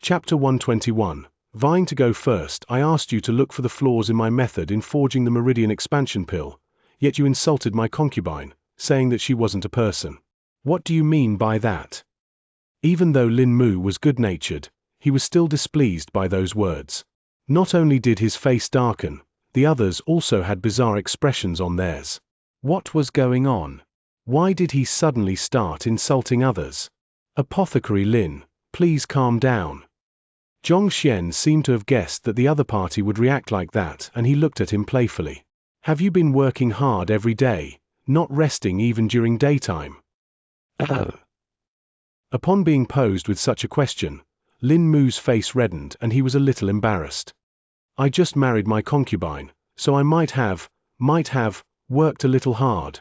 Chapter 121. Vying to go first, I asked you to look for the flaws in my method in forging the Meridian expansion pill, yet you insulted my concubine, saying that she wasn't a person. What do you mean by that? Even though Lin Mu was good-natured, he was still displeased by those words. Not only did his face darken, the others also had bizarre expressions on theirs. What was going on? Why did he suddenly start insulting others? Apothecary Lin, please calm down. Xianxia seemed to have guessed that the other party would react like that, and he looked at him playfully. Have you been working hard every day, not resting even during daytime? Upon being posed with such a question, Lin Mu's face reddened and he was a little embarrassed. I just married my concubine, so I might have worked a little hard.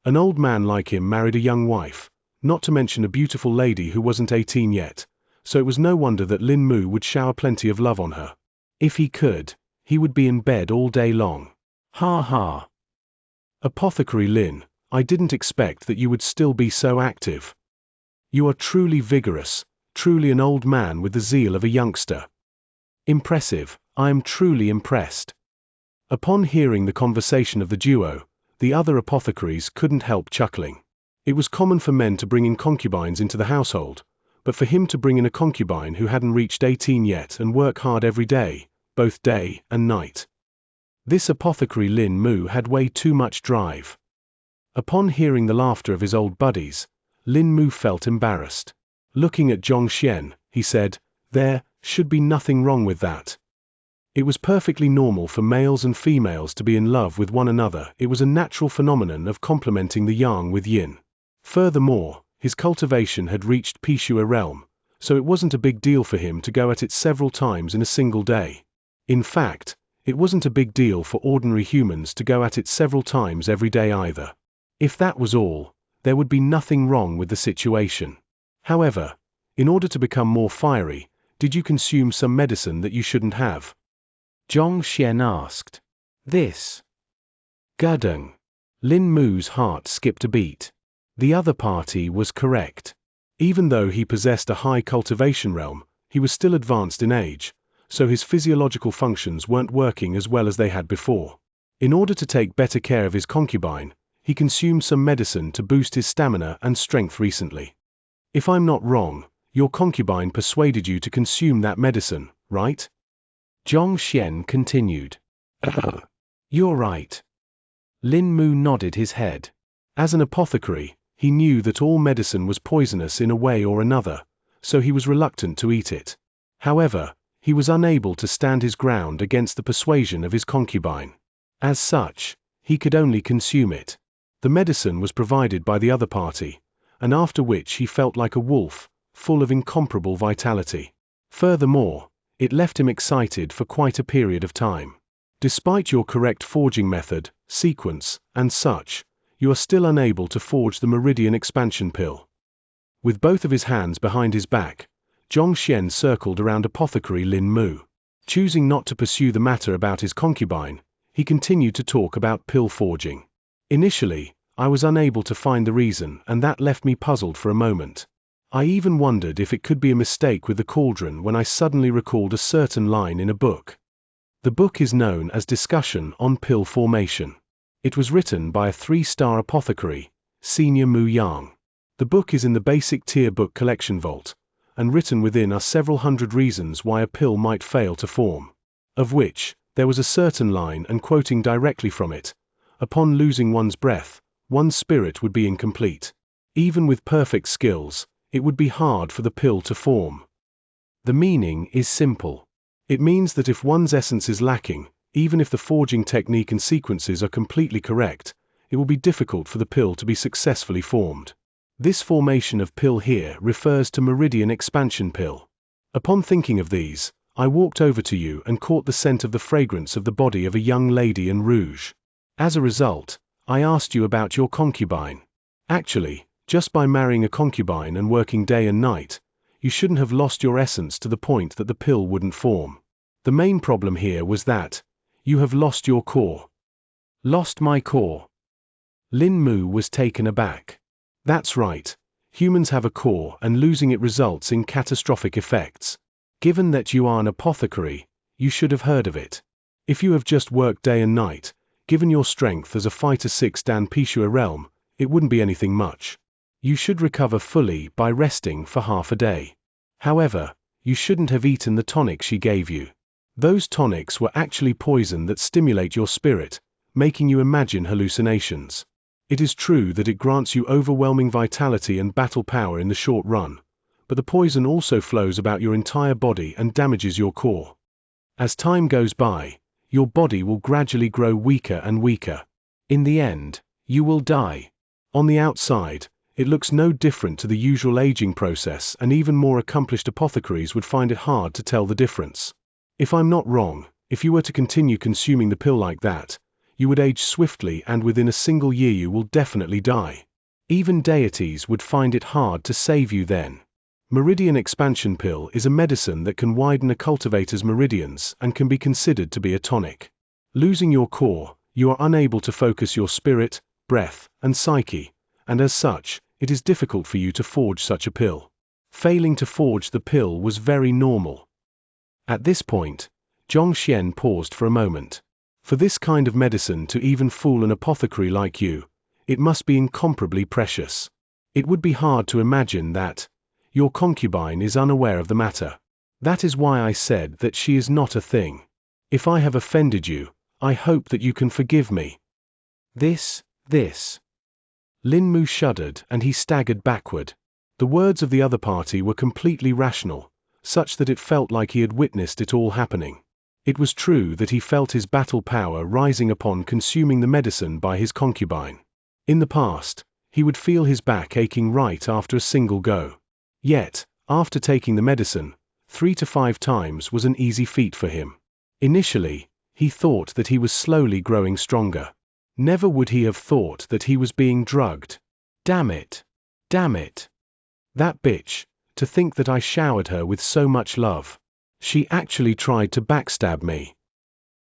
An old man like him married a young wife, not to mention a beautiful lady who wasn't 18 yet, so it was no wonder that Lin Mu would shower plenty of love on her. If he could, he would be in bed all day long. Ha ha. Apothecary Lin, I didn't expect that you would still be so active. You are truly vigorous, truly an old man with the zeal of a youngster. Impressive, I am truly impressed. Upon hearing the conversation of the duo, the other apothecaries couldn't help chuckling. It was common for men to bring in concubines into the household, but for him to bring in a concubine who hadn't reached 18 yet and work hard every day, both day and night. This apothecary Lin Mu had way too much drive. Upon hearing the laughter of his old buddies, Lin Mu felt embarrassed. Looking at Xianxia, he said, "There should be nothing wrong with that." It was perfectly normal for males and females to be in love with one another. It was a natural phenomenon of complementing the yang with yin. Furthermore, his cultivation had reached Pishua realm, so it wasn't a big deal for him to go at it several times in a single day. In fact, it wasn't a big deal for ordinary humans to go at it several times every day either. If that was all, there would be nothing wrong with the situation. However, in order to become more fiery, did you consume some medicine that you shouldn't have? Xianxia asked. This. Gudung. Lin Mu's heart skipped a beat. The other party was correct. Even though he possessed a high cultivation realm, he was still advanced in age, so his physiological functions weren't working as well as they had before. In order to take better care of his concubine, he consumed some medicine to boost his stamina and strength recently. If I'm not wrong, your concubine persuaded you to consume that medicine, right? Xianxia continued. You're right. Lin Mu nodded his head. As an apothecary, he knew that all medicine was poisonous in a way or another, so he was reluctant to eat it. However, he was unable to stand his ground against the persuasion of his concubine. As such, he could only consume it. The medicine was provided by the other party, and after which he felt like a wolf, full of incomparable vitality. Furthermore, it left him excited for quite a period of time. Despite your correct forging method, sequence, and such, you are still unable to forge the Meridian expansion pill. With both of his hands behind his back, Xianxia circled around apothecary Lin Mu. Choosing not to pursue the matter about his concubine, he continued to talk about pill forging. Initially, I was unable to find the reason, and that left me puzzled for a moment. I even wondered if it could be a mistake with the cauldron when I suddenly recalled a certain line in a book. The book is known as Discussion on Pill Formation. It was written by a 3-star apothecary, Senior Mu Yang. The book is in the basic tier book collection vault, and written within are several hundred reasons why a pill might fail to form. Of which, there was a certain line, and quoting directly from it, upon losing one's breath, one's spirit would be incomplete. Even with perfect skills, it would be hard for the pill to form. The meaning is simple. It means that if one's essence is lacking, even if the forging technique and sequences are completely correct, it will be difficult for the pill to be successfully formed. This formation of pill here refers to Meridian expansion pill. Upon thinking of these, I walked over to you and caught the scent of the fragrance of the body of a young lady in rouge. As a result, I asked you about your concubine. Actually, just by marrying a concubine and working day and night, you shouldn't have lost your essence to the point that the pill wouldn't form. The main problem here was that you have lost your core. Lost my core. Lin Mu was taken aback. That's right, humans have a core, and losing it results in catastrophic effects. Given that you are an apothecary, you should have heard of it. If you have just worked day and night, given your strength as a fighter 6 Dan Pishua realm, it wouldn't be anything much. You should recover fully by resting for half a day. However, you shouldn't have eaten the tonic she gave you. Those tonics were actually poison that stimulate your spirit, making you imagine hallucinations. It is true that it grants you overwhelming vitality and battle power in the short run, but the poison also flows about your entire body and damages your core. As time goes by, your body will gradually grow weaker and weaker. In the end, you will die. On the outside, it looks no different to the usual aging process, and even more accomplished apothecaries would find it hard to tell the difference. If I'm not wrong, if you were to continue consuming the pill like that, you would age swiftly, and within a single year you will definitely die. Even deities would find it hard to save you then. Meridian Expansion Pill is a medicine that can widen a cultivator's meridians and can be considered to be a tonic. Losing your core, you are unable to focus your spirit, breath, and psyche, and as such, it is difficult for you to forge such a pill. Failing to forge the pill was very normal. At this point, Xianxia paused for a moment. For this kind of medicine to even fool an apothecary like you, it must be incomparably precious. It would be hard to imagine that your concubine is unaware of the matter. That is why I said that she is not a thing. If I have offended you, I hope that you can forgive me. This. Lin Mu shuddered and he staggered backward. The words of the other party were completely rational, such that it felt like he had witnessed it all happening. It was true that he felt his battle power rising upon consuming the medicine by his concubine. In the past, he would feel his back aching right after a single go. Yet, after taking the medicine, 3 to 5 times was an easy feat for him. Initially, he thought that he was slowly growing stronger. Never would he have thought that he was being drugged. Damn it. That bitch, to think that I showered her with so much love. She actually tried to backstab me.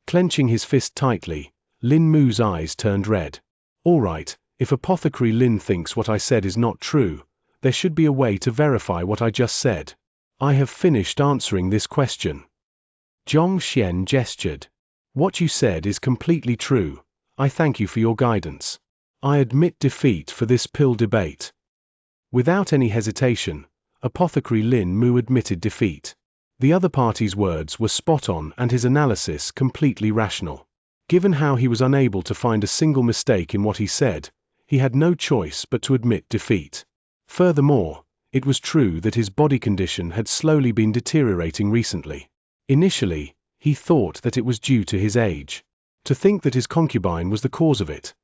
Clenching his fist tightly, Lin Mu's eyes turned red. All right, if Apothecary Lin thinks what I said is not true, there should be a way to verify what I just said. I have finished answering this question. Xianxia gestured. What you said is completely true. I thank you for your guidance. I admit defeat for this pill debate. Without any hesitation, Apothecary Lin Mu admitted defeat. The other party's words were spot on and his analysis completely rational. Given how he was unable to find a single mistake in what he said, he had no choice but to admit defeat. Furthermore, it was true that his body condition had slowly been deteriorating recently. Initially, he thought that it was due to his age. To think that his concubine was the cause of it.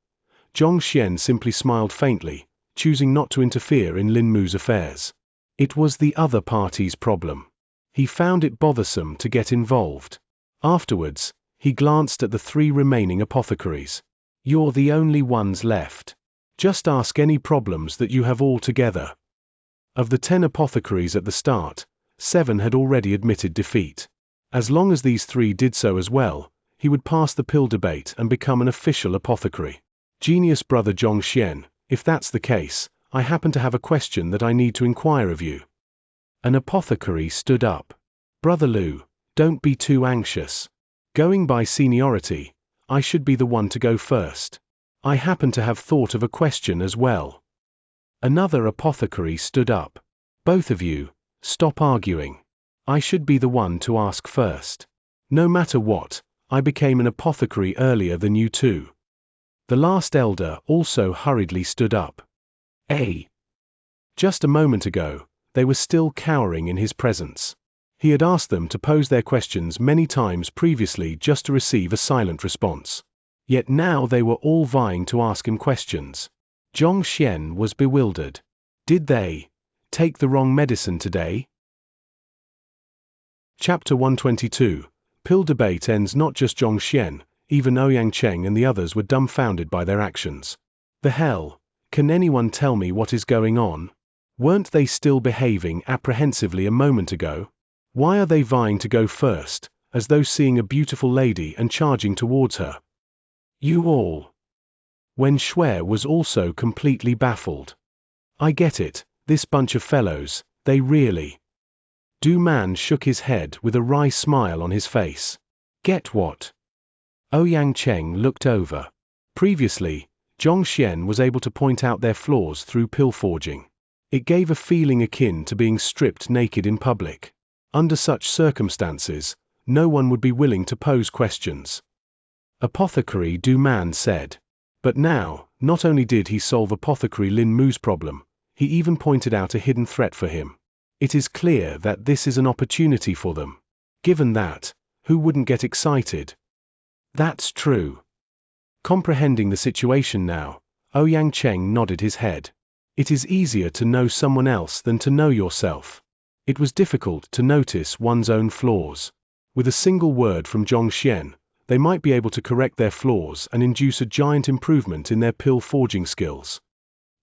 Xianxia simply smiled faintly, choosing not to interfere in Lin Mu's affairs. It was the other party's problem. He found it bothersome to get involved. Afterwards, he glanced at the 3 remaining apothecaries. You're the only ones left. Just ask any problems that you have all together. Of the 10 apothecaries at the start, 7 had already admitted defeat. As long as these 3 did so as well, he would pass the pill debate and become an official apothecary. Genius brother Xianxia, if that's the case, I happen to have a question that I need to inquire of you. An apothecary stood up. Brother Lu, don't be too anxious. Going by seniority, I should be the one to go first. I happen to have thought of a question as well. Another apothecary stood up. Both of you, stop arguing. I should be the one to ask first. No matter what, I became an apothecary earlier than you two. The last elder also hurriedly stood up. Just a moment ago, they were still cowering in his presence. He had asked them to pose their questions many times previously just to receive a silent response. Yet now they were all vying to ask him questions. Xianxia was bewildered. Did they take the wrong medicine today? Chapter 122. Pill debate ends. Not just Xianxia, even Ouyang Cheng and the others were dumbfounded by their actions. The hell? Can anyone tell me what is going on? Weren't they still behaving apprehensively a moment ago? Why are they vying to go first, as though seeing a beautiful lady and charging towards her? You all. Wen Shui was also completely baffled. I get it, this bunch of fellows, they really Du Man shook his head with a wry smile on his face. Get what? Ouyang Cheng looked over. Previously, Xianxia was able to point out their flaws through pill forging. It gave a feeling akin to being stripped naked in public. Under such circumstances, no one would be willing to pose questions. Apothecary Du Man said. But now, not only did he solve Apothecary Lin Mu's problem, he even pointed out a hidden threat for him. It is clear that this is an opportunity for them. Given that, who wouldn't get excited? That's true. Comprehending the situation now, Ouyang Cheng nodded his head. It is easier to know someone else than to know yourself. It was difficult to notice one's own flaws. With a single word from Xianxia, they might be able to correct their flaws and induce a giant improvement in their pill forging skills.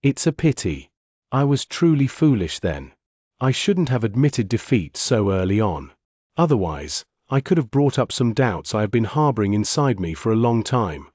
It's a pity. I was truly foolish then. I shouldn't have admitted defeat so early on. Otherwise, I could have brought up some doubts I have been harboring inside me for a long time.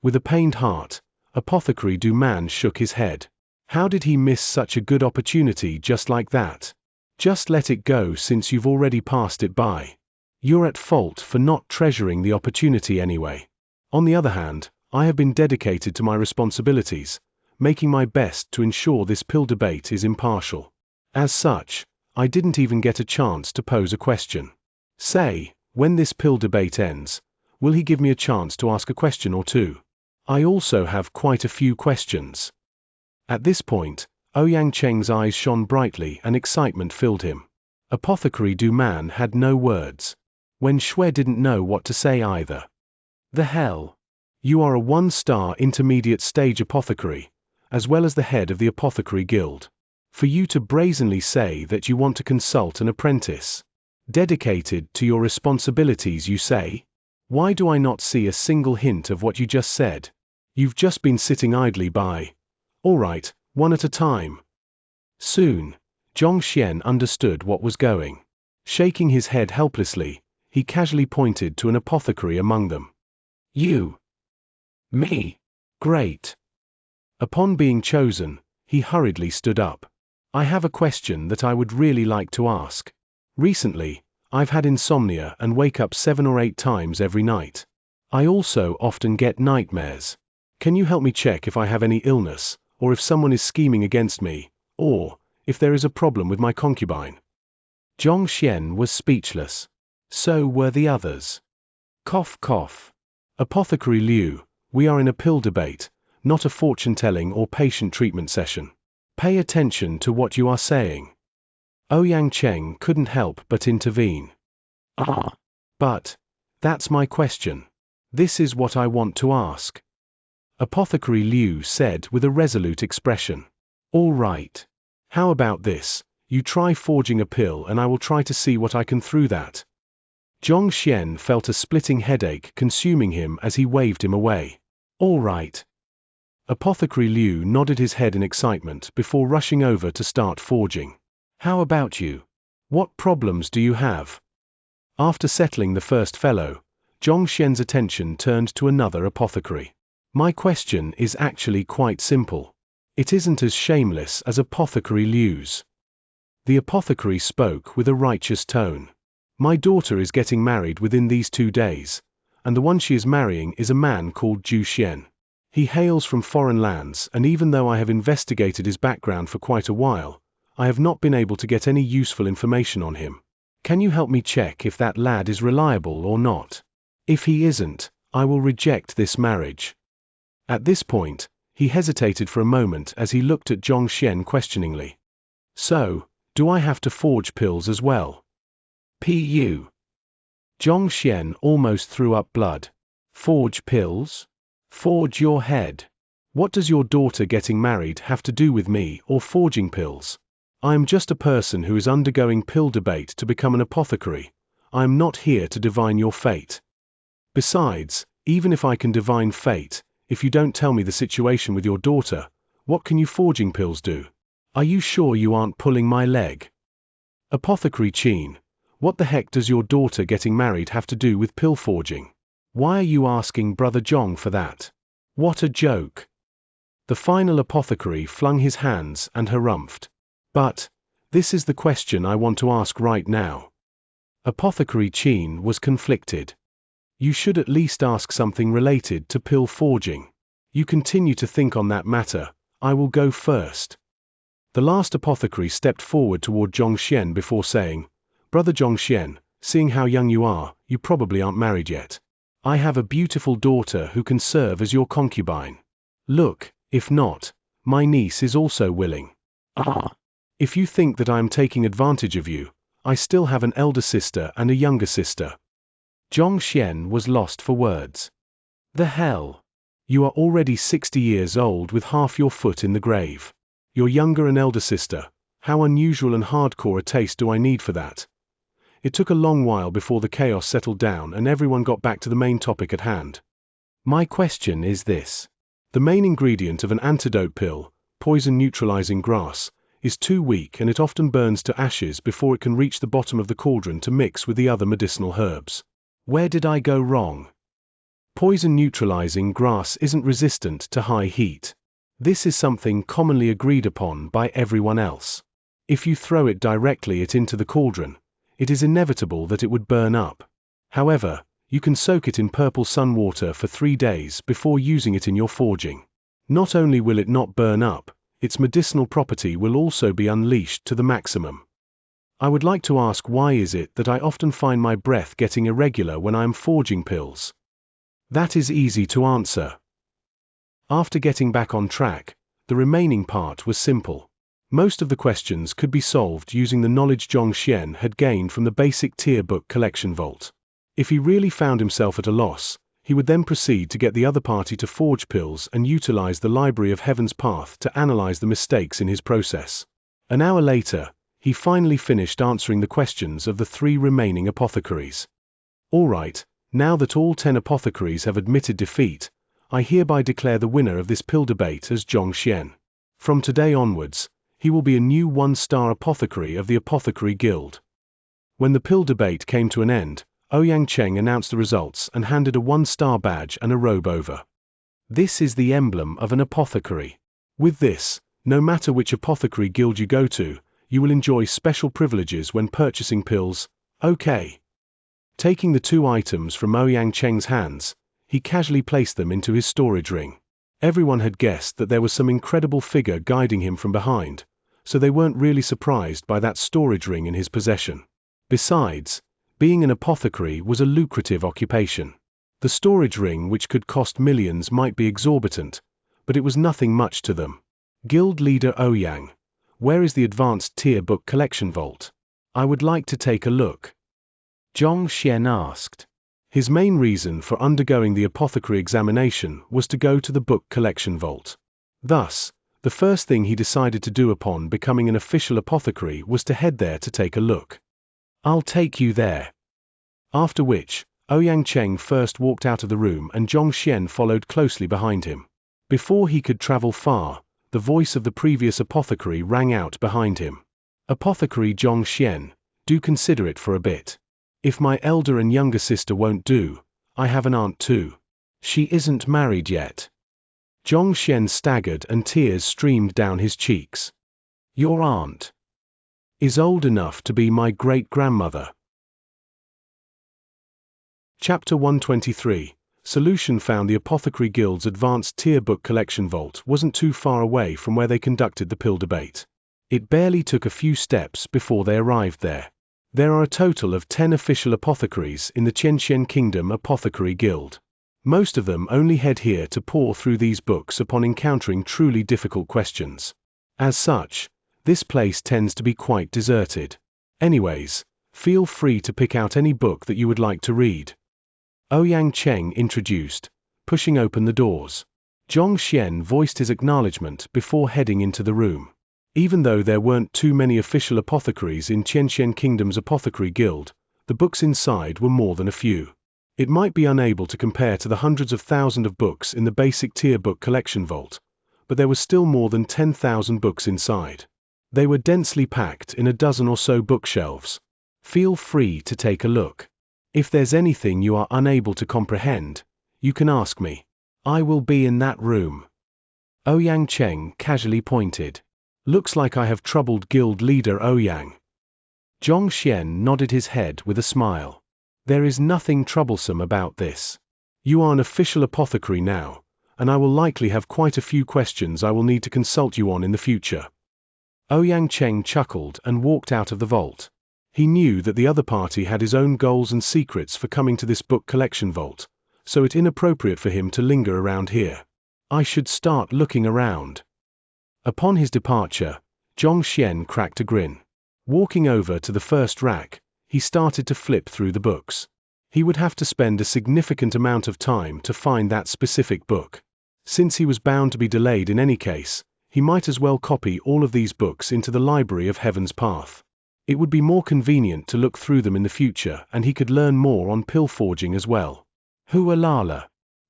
With a pained heart, Apothecary Du Man shook his head. How did he miss such a good opportunity just like that? Just let it go since you've already passed it by. You're at fault for not treasuring the opportunity anyway. On the other hand, I have been dedicated to my responsibilities, making my best to ensure this pill debate is impartial. As such, I didn't even get a chance to pose a question. Say, when this pill debate ends, will he give me a chance to ask a question or two? I also have quite a few questions. At this point, Ouyang Cheng's eyes shone brightly and excitement filled him. Apothecary Du Man had no words. Wen Shui didn't know what to say either. The hell? You are a one-star intermediate stage apothecary, as well as the head of the Apothecary Guild. For you to brazenly say that you want to consult an apprentice. Dedicated to your responsibilities, you say? Why do I not see a single hint of what you just said? You've just been sitting idly by. All right, one at a time. Soon, Xianxia understood what was going. Shaking his head helplessly, he casually pointed to an apothecary among them. You. Me. Great. Upon being chosen, he hurriedly stood up. I have a question that I would really like to ask. Recently, I've had insomnia and wake up 7 or 8 times every night. I also often get nightmares. Can you help me check if I have any illness, or if someone is scheming against me, or if there is a problem with my concubine? Xianxia was speechless. So were the others. Cough cough. Apothecary Liu, we are in a pill debate, not a fortune-telling or patient treatment session. Pay attention to what you are saying. Ouyang Cheng couldn't help but intervene. But that's my question. This is what I want to ask. Apothecary Liu said with a resolute expression. All right. How about this? You try forging a pill and I will try to see what I can through that. Xianxia felt a splitting headache consuming him as he waved him away. All right. Apothecary Liu nodded his head in excitement before rushing over to start forging. How about you? What problems do you have? After settling the first fellow, Xianxia's attention turned to another apothecary. My question is actually quite simple. It isn't as shameless as Apothecary Liu's. The apothecary spoke with a righteous tone. My daughter is getting married within these 2 days, and the one she is marrying is a man called Zhu Xian. He hails from foreign lands, and even though I have investigated his background for quite a while, I have not been able to get any useful information on him. Can you help me check if that lad is reliable or not? If he isn't, I will reject this marriage. At this point, he hesitated for a moment as he looked at Xianxia questioningly. So, do I have to forge pills as well? Pu. Xianxia almost threw up blood. Forge pills? Forge your head. What does your daughter getting married have to do with me or forging pills? I am just a person who is undergoing pill debate to become an apothecary. I am not here to divine your fate. Besides, even if I can divine fate, if you don't tell me the situation with your daughter, what can you forging pills do? Are you sure you aren't pulling my leg? Apothecary Qin, what the heck does your daughter getting married have to do with pill forging? Why are you asking Brother Zhong for that? What a joke. The final apothecary flung his hands and harumphed. But, This is the question I want to ask right now. Apothecary Qian was conflicted. You should at least ask something related to pill forging. You continue to think on that matter. I will go first. The last apothecary stepped forward toward Xianxia before saying, Brother Xianxia, seeing how young you are, you probably aren't married yet. I have a beautiful daughter who can serve as your concubine. Look, if not, my niece is also willing. If you think that I am taking advantage of you, I still have an elder sister and a younger sister. Xianxia was lost for words. The hell? You are already 60 years old with half your foot in the grave. Your younger and elder sister, how unusual and hardcore a taste do I need for that? It took a long while before the chaos settled down and everyone got back to the main topic at hand. My question is this. The main ingredient of an antidote pill, poison-neutralizing grass, is too weak and it often burns to ashes before it can reach the bottom of the cauldron to mix with the other medicinal herbs. Where did I go wrong? Poison-neutralizing grass isn't resistant to high heat. This is something commonly agreed upon by everyone else. If you throw it directly into the cauldron, it is inevitable that it would burn up. However, you can soak it in purple sun water for 3 days before using it in your forging. Not only will it not burn up, its medicinal property will also be unleashed to the maximum. I would like to ask, why is it that I often find my breath getting irregular when I am forging pills? That is easy to answer. After getting back on track, the remaining part was simple. Most of the questions could be solved using the knowledge Xianxia had gained from the basic tier book collection vault. If he really found himself at a loss, he would then proceed to get the other party to forge pills and utilize the Library of Heaven's Path to analyze the mistakes in his process. An hour later, he finally finished answering the questions of the 3 remaining apothecaries. Alright, now that all 10 apothecaries have admitted defeat, I hereby declare the winner of this pill debate as Xianxia. From today onwards, he will be a new 1-star apothecary of the Apothecary Guild. When the pill debate came to an end, Ouyang announced the results and handed a 1-star badge and a robe over. This is the emblem of an apothecary. With this, no matter which apothecary guild you go to, you will enjoy special privileges when purchasing pills. Okay. Taking the 2 items from Ouyang's hands, he casually placed them into his storage ring. Everyone had guessed that there was some incredible figure guiding him from behind, so they weren't really surprised by that storage ring in his possession. Besides, being an apothecary was a lucrative occupation. The storage ring, which could cost millions, might be exorbitant, but it was nothing much to them. Guild leader Ouyang, where is the advanced tier book collection vault? I would like to take a look. Xianxia asked. His main reason for undergoing the apothecary examination was to go to the book collection vault. Thus, the first thing he decided to do upon becoming an official apothecary was to head there to take a look. I'll take you there. After which, Ouyang first walked out of the room and Xianxia followed closely behind him. Before he could travel far, the voice of the previous apothecary rang out behind him. Apothecary Xianxia, do consider it for a bit. If my elder and younger sister won't do, I have an aunt too. She isn't married yet. Xianxia staggered and tears streamed down his cheeks. Your aunt is old enough to be my great-grandmother. Chapter 123. Solution found. The Apothecary Guild's advanced tier book collection vault wasn't too far away from where they conducted the pill debate. It barely took a few steps before they arrived there. There are a total of 10 official apothecaries in the Xianxia Kingdom Apothecary Guild. Most of them only head here to pore through these books upon encountering truly difficult questions. As such, this place tends to be quite deserted. Anyways, feel free to pick out any book that you would like to read. Ouyang introduced, pushing open the doors. Xianxia voiced his acknowledgement before heading into the room. Even though there weren't too many official apothecaries in Xianxia Kingdom's Apothecary Guild, the books inside were more than a few. It might be unable to compare to the hundreds of thousands of books in the basic tier book collection vault, but there was still more than 10,000 books inside. They were densely packed in a dozen or so bookshelves. Feel free to take a look. If there's anything you are unable to comprehend, you can ask me. I will be in that room. Ouyang casually pointed. Looks like I have troubled guild leader Ouyang. Xianxia nodded his head with a smile. There is nothing troublesome about this. You are an official apothecary now, and I will likely have quite a few questions I will need to consult you on in the future. Ouyang Cheng chuckled and walked out of the vault. He knew that the other party had his own goals and secrets for coming to this book collection vault, so it's inappropriate for him to linger around here. I should start looking around. Upon his departure, Xianxia cracked a grin. Walking over to the first rack, he started to flip through the books. He would have to spend a significant amount of time to find that specific book. Since he was bound to be delayed in any case, he might as well copy all of these books into the library of Heaven's Path. It would be more convenient to look through them in the future, and he could learn more on pill forging as well. Hualala!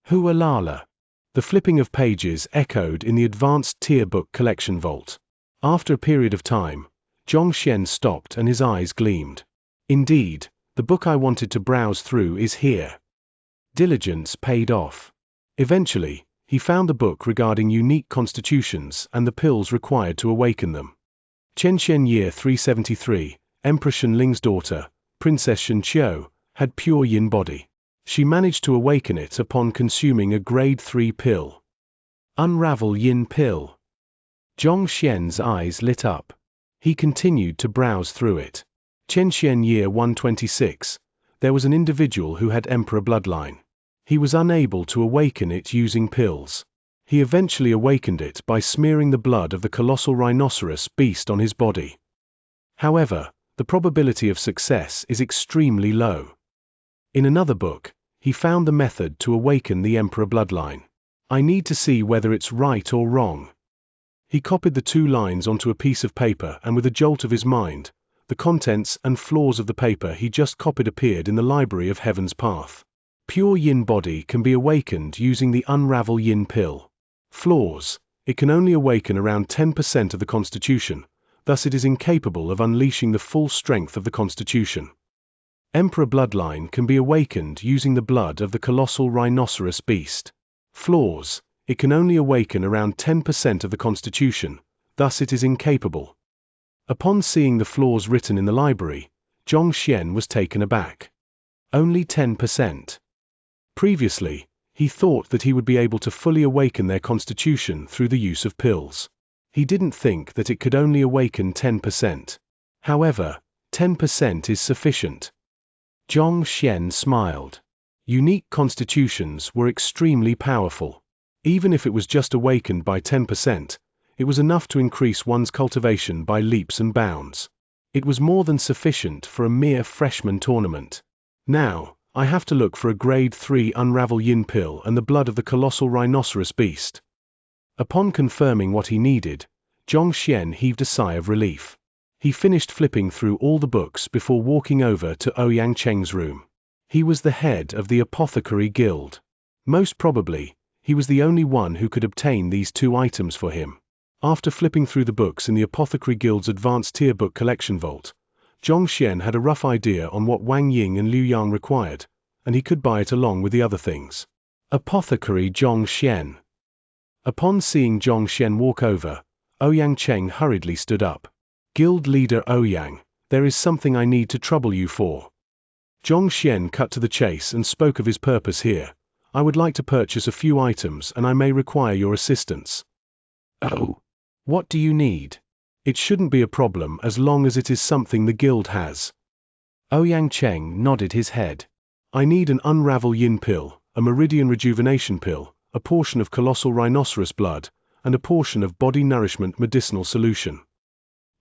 Hualala! The flipping of pages echoed in the advanced tier book collection vault. After a period of time, Xianxia stopped and his eyes gleamed. Indeed, the book I wanted to browse through is here. Diligence paid off. Eventually, he found the book regarding unique constitutions and the pills required to awaken them. Chen Year 373, Emperor Shenling's daughter, Princess Xianxia, had pure yin body. She managed to awaken it upon consuming a grade 3 pill. Unravel yin pill. Xianxia's eyes lit up. He continued to browse through it. Chen Year 126, there was an individual who had emperor bloodline. He was unable to awaken it using pills. He eventually awakened it by smearing the blood of the colossal rhinoceros beast on his body. However, the probability of success is extremely low. In another book, he found the method to awaken the emperor bloodline. I need to see whether it's right or wrong. He copied the 2 lines onto a piece of paper, and with a jolt of his mind, the contents and flaws of the paper he just copied appeared in the library of Heaven's Path. Pure yin body can be awakened using the Unravel Yin pill. Flaws: it can only awaken around 10% of the constitution, thus it is incapable of unleashing the full strength of the constitution. Emperor bloodline can be awakened using the blood of the colossal rhinoceros beast. Flaws: it can only awaken around 10% of the constitution, thus it is incapable. Upon seeing the flaws written in the library, Xianxia was taken aback. Only 10%. Previously, he thought that he would be able to fully awaken their constitution through the use of pills. He didn't think that it could only awaken 10%. However, 10% is sufficient. Xianxia smiled. Unique constitutions were extremely powerful. Even if it was just awakened by 10%, it was enough to increase one's cultivation by leaps and bounds. It was more than sufficient for a mere freshman tournament. Now, I have to look for a grade 3 Unravel Yin pill and the blood of the colossal rhinoceros beast. Upon confirming what he needed, Xianxia heaved a sigh of relief. He finished flipping through all the books before walking over to Ouyang Cheng's room. He was the head of the Apothecary Guild. Most probably, he was the only one who could obtain these 2 items for him. After flipping through the books in the Apothecary Guild's advanced tier book collection vault, Xianxia had a rough idea on what Wang Ying and Liu Yang required, and he could buy it along with the other things. Apothecary Xianxia. Upon seeing Xianxia walk over, Ouyang Cheng hurriedly stood up. Guild leader Ouyang, there is something I need to trouble you for. Xianxia cut to the chase and spoke of his purpose here. I would like to purchase a few items and I may require your assistance. Oh. What do you need? It shouldn't be a problem as long as it is something the guild has. Ouyang Cheng nodded his head. I need an Unravel Yin pill, a Meridian Rejuvenation pill, a portion of colossal rhinoceros blood, and a portion of body nourishment medicinal solution.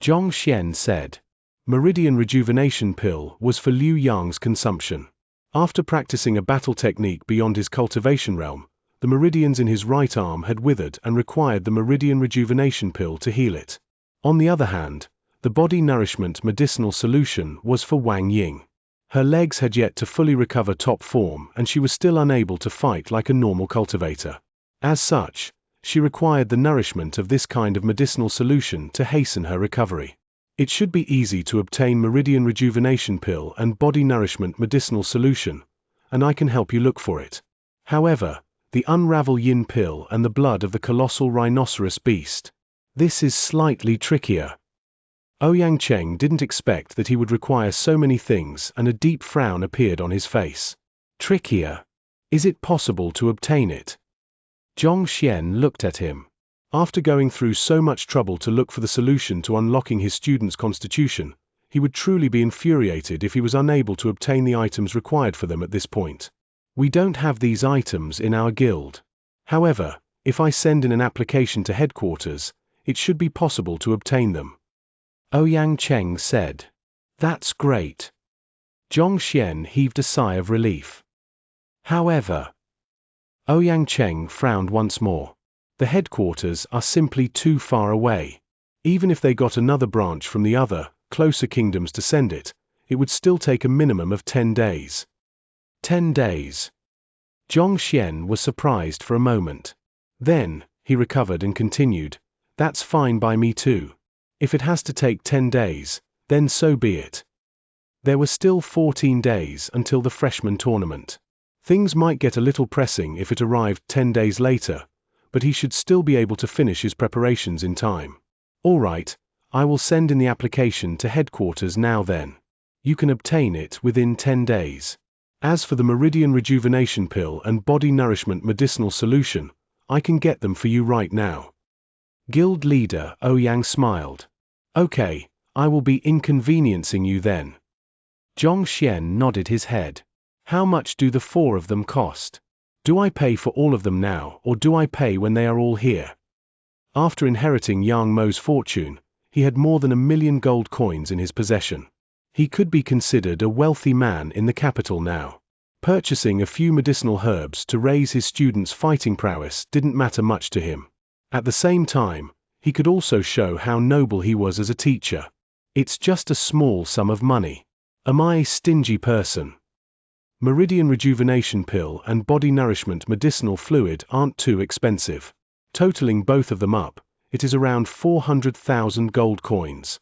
Xianxia said. Meridian Rejuvenation pill was for Liu Yang's consumption. After practicing a battle technique beyond his cultivation realm, the meridians in his right arm had withered and required the Meridian Rejuvenation pill to heal it. On the other hand, the body nourishment medicinal solution was for Wang Ying. Her legs had yet to fully recover top form and she was still unable to fight like a normal cultivator. As such, she required the nourishment of this kind of medicinal solution to hasten her recovery. It should be easy to obtain Meridian Rejuvenation pill and body nourishment medicinal solution, and I can help you look for it. However, the Unravel Yin pill and the blood of the colossal rhinoceros beast. This is slightly trickier. Ouyang Cheng didn't expect that he would require so many things, and a deep frown appeared on his face. Trickier? Is it possible to obtain it? Zhong Xian looked at him. After going through so much trouble to look for the solution to unlocking his student's constitution, he would truly be infuriated if he was unable to obtain the items required for them at this point. We don't have these items in our guild. However, if I send in an application to headquarters, it should be possible to obtain them. Ouyang Cheng said. That's great. Zhong Xian heaved a sigh of relief. However, Ouyang Cheng frowned once more. The headquarters are simply too far away. Even if they got another branch from the other, closer kingdoms to send it, it would still take a minimum of 10 days. 10 days. Zhong Xian was surprised for a moment. Then, he recovered and continued, that's fine by me too. If it has to take 10 days, then so be it. There were still 14 days until the freshman tournament. Things might get a little pressing if it arrived 10 days later, but he should still be able to finish his preparations in time. All right, I will send in the application to headquarters now then. You can obtain it within 10 days. As for the Meridian Rejuvenation Pill and Body Nourishment Medicinal Solution, I can get them for you right now. Guild leader Ouyang smiled. Okay, I will be inconveniencing you then. Zhong Xian nodded his head. How much do the 4 of them cost? Do I pay for all of them now, or do I pay when they are all here? After inheriting Yang Mo's fortune, he had more than 1 million gold coins in his possession. He could be considered a wealthy man in the capital now. Purchasing a few medicinal herbs to raise his students' fighting prowess didn't matter much to him. At the same time, he could also show how noble he was as a teacher. It's just a small sum of money. Am I a stingy person? Meridian Rejuvenation Pill and Body Nourishment Medicinal Fluid aren't too expensive. Totaling both of them up, it is around 400,000 gold coins.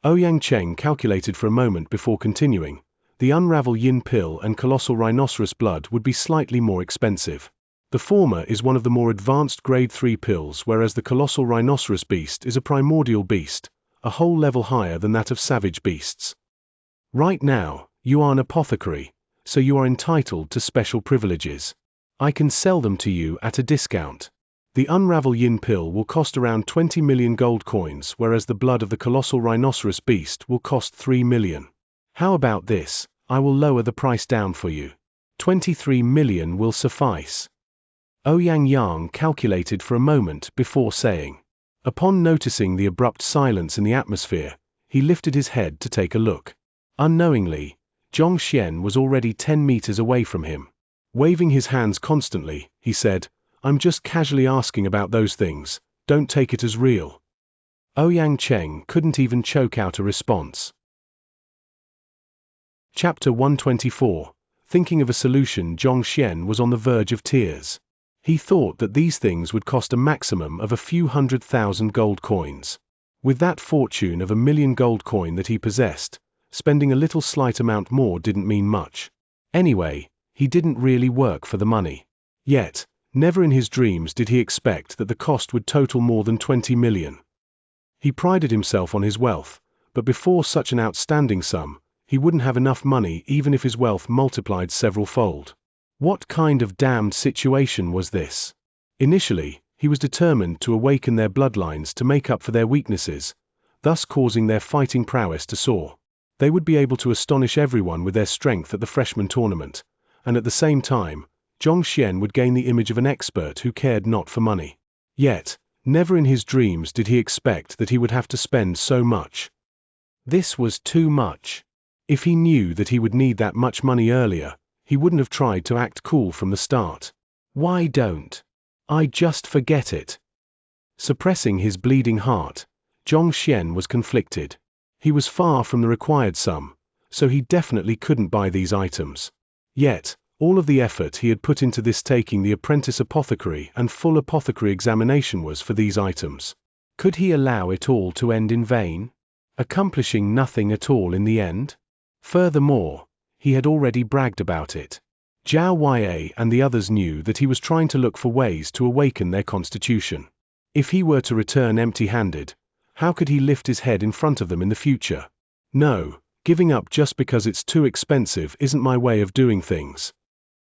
Ouyang Cheng calculated for a moment before continuing. The Unravel Yin Pill and Colossal Rhinoceros Blood would be slightly more expensive. The former is one of the more advanced Grade 3 pills, whereas the Colossal Rhinoceros Beast is a primordial beast, a whole level higher than that of savage beasts. Right now, you are an apothecary, so you are entitled to special privileges. I can sell them to you at a discount. The Unravel Yin Pill will cost around 20 million gold coins, whereas the blood of the Colossal Rhinoceros Beast will cost 3 million. How about this? I will lower the price down for you. 23 million will suffice. Ouyang Yang calculated for a moment before saying. Upon noticing the abrupt silence in the atmosphere, he lifted his head to take a look. Unknowingly, Zhong Xian was already 10 meters away from him. Waving his hands constantly, he said, I'm just casually asking about those things, don't take it as real. Ouyang Cheng couldn't even choke out a response. Chapter 124. Thinking of a solution, Zhong Xian was on the verge of tears. He thought that these things would cost a maximum of a few 100,000 gold coins. With that fortune of 1 million gold coin that he possessed, spending a little slight amount more didn't mean much. Anyway, he didn't really work for the money. Yet, never in his dreams did he expect that the cost would total more than 20 million. He prided himself on his wealth, but before such an outstanding sum, he wouldn't have enough money even if his wealth multiplied several-fold. What kind of damned situation was this? Initially, he was determined to awaken their bloodlines to make up for their weaknesses, thus causing their fighting prowess to soar. They would be able to astonish everyone with their strength at the freshman tournament, and at the same time, Zhong Xian would gain the image of an expert who cared not for money. Yet, never in his dreams did he expect that he would have to spend so much. This was too much. If he knew that he would need that much money earlier, he wouldn't have tried to act cool from the start. Why don't I just forget it? Suppressing his bleeding heart, Zhong Xian was conflicted. He was far from the required sum, so he definitely couldn't buy these items. Yet, all of the effort he had put into this taking the apprentice apothecary and full apothecary examination was for these items. Could he allow it all to end in vain? Accomplishing nothing at all in the end? Furthermore, he had already bragged about it. Zhao Yue and the others knew that he was trying to look for ways to awaken their constitution. If he were to return empty-handed, how could he lift his head in front of them in the future? No, giving up just because it's too expensive isn't my way of doing things.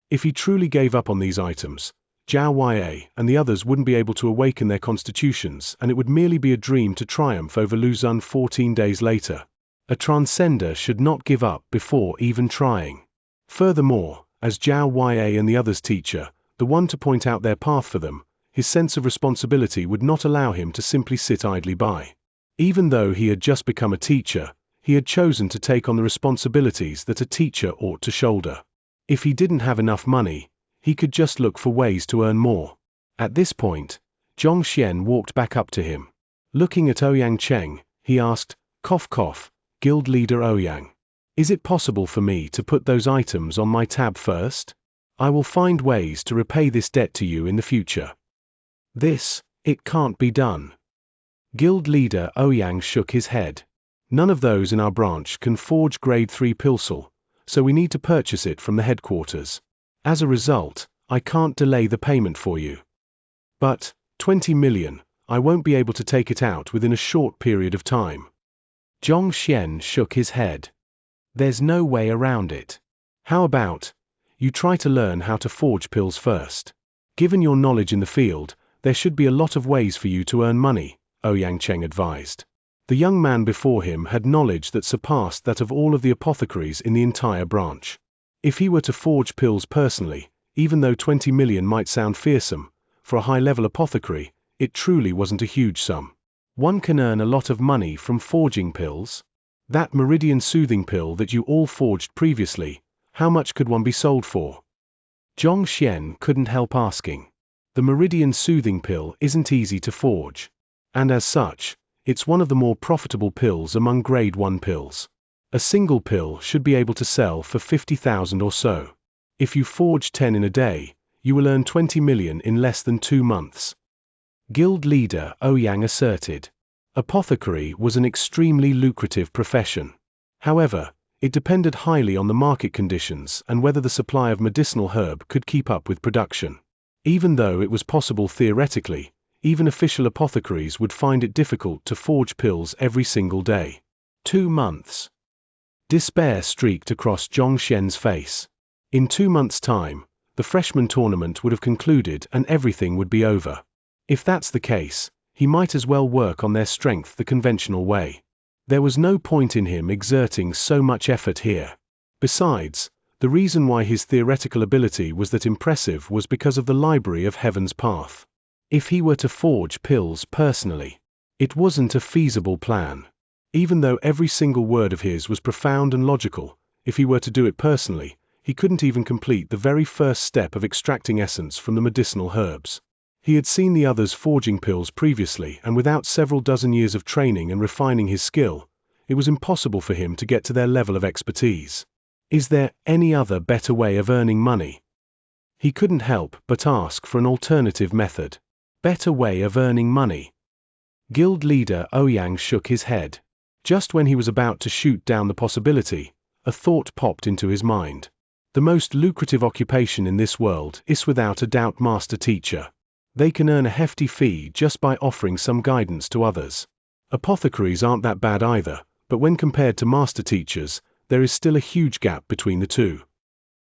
If he truly gave up on these items, Xianxia and the others wouldn't be able to awaken their constitutions, and it would merely be a dream to triumph over Luzon 14 days later. A transcender should not give up before even trying. Furthermore, as Xianxia and the others' teacher, the one to point out their path for them, his sense of responsibility would not allow him to simply sit idly by. Even though he had just become a teacher, he had chosen to take on the responsibilities that a teacher ought to shoulder. If he didn't have enough money, he could just look for ways to earn more. At this point, Xianxia walked back up to him. Looking at Ouyang Cheng, he asked, "Cough cough, Guild Leader Ouyang. Is it possible for me to put those items on my tab first? I will find ways to repay this debt to you in the future." It can't be done. Guild Leader Ouyang shook his head. "None of those in our branch can forge grade 3 pilsel, so we need to purchase it from the headquarters. As a result, I can't delay the payment for you." "But, 20 million, I won't be able to take it out within a short period of time." Xianxia shook his head. "There's no way around it. How about you try to learn how to forge pills first? Given your knowledge in the field, there should be a lot of ways for you to earn money," Ouyang Cheng advised. The young man before him had knowledge that surpassed that of all of the apothecaries in the entire branch. If he were to forge pills personally, even though 20 million might sound fearsome, for a high-level apothecary, it truly wasn't a huge sum. One can earn a lot of money from forging pills. That Meridian Soothing Pill that you all forged previously, how much could one be sold for? Xianxia couldn't help asking. The Meridian Soothing Pill isn't easy to forge. And as such, it's one of the more profitable pills among grade 1 pills. A single pill should be able to sell for 50,000 or so. If you forge 10 in a day, you will earn 20 million in less than 2 months. Guild Leader Ouyang asserted. Apothecary was an extremely lucrative profession. However, it depended highly on the market conditions and whether the supply of medicinal herb could keep up with production. Even though it was possible theoretically, even official apothecaries would find it difficult to forge pills every single day. 2 months. Despair streaked across Xianxia's face. In 2 months' time, the freshman tournament would have concluded and everything would be over. If that's the case, he might as well work on their strength the conventional way. There was no point in him exerting so much effort here. Besides, the reason why his theoretical ability was that impressive was because of the Library of Heaven's Path. If he were to forge pills personally, it wasn't a feasible plan. Even though every single word of his was profound and logical, if he were to do it personally, he couldn't even complete the very first step of extracting essence from the medicinal herbs. He had seen the others forging pills previously, and without several dozen years of training and refining his skill, it was impossible for him to get to their level of expertise. Is there any other better way of earning money? He couldn't help but ask for an alternative method. Better way of earning money? Guild Leader Ouyang shook his head. Just when he was about to shoot down the possibility, a thought popped into his mind. The most lucrative occupation in this world is without a doubt master teacher. They can earn a hefty fee just by offering some guidance to others. Apothecaries aren't that bad either, but when compared to master teachers, there is still a huge gap between the two.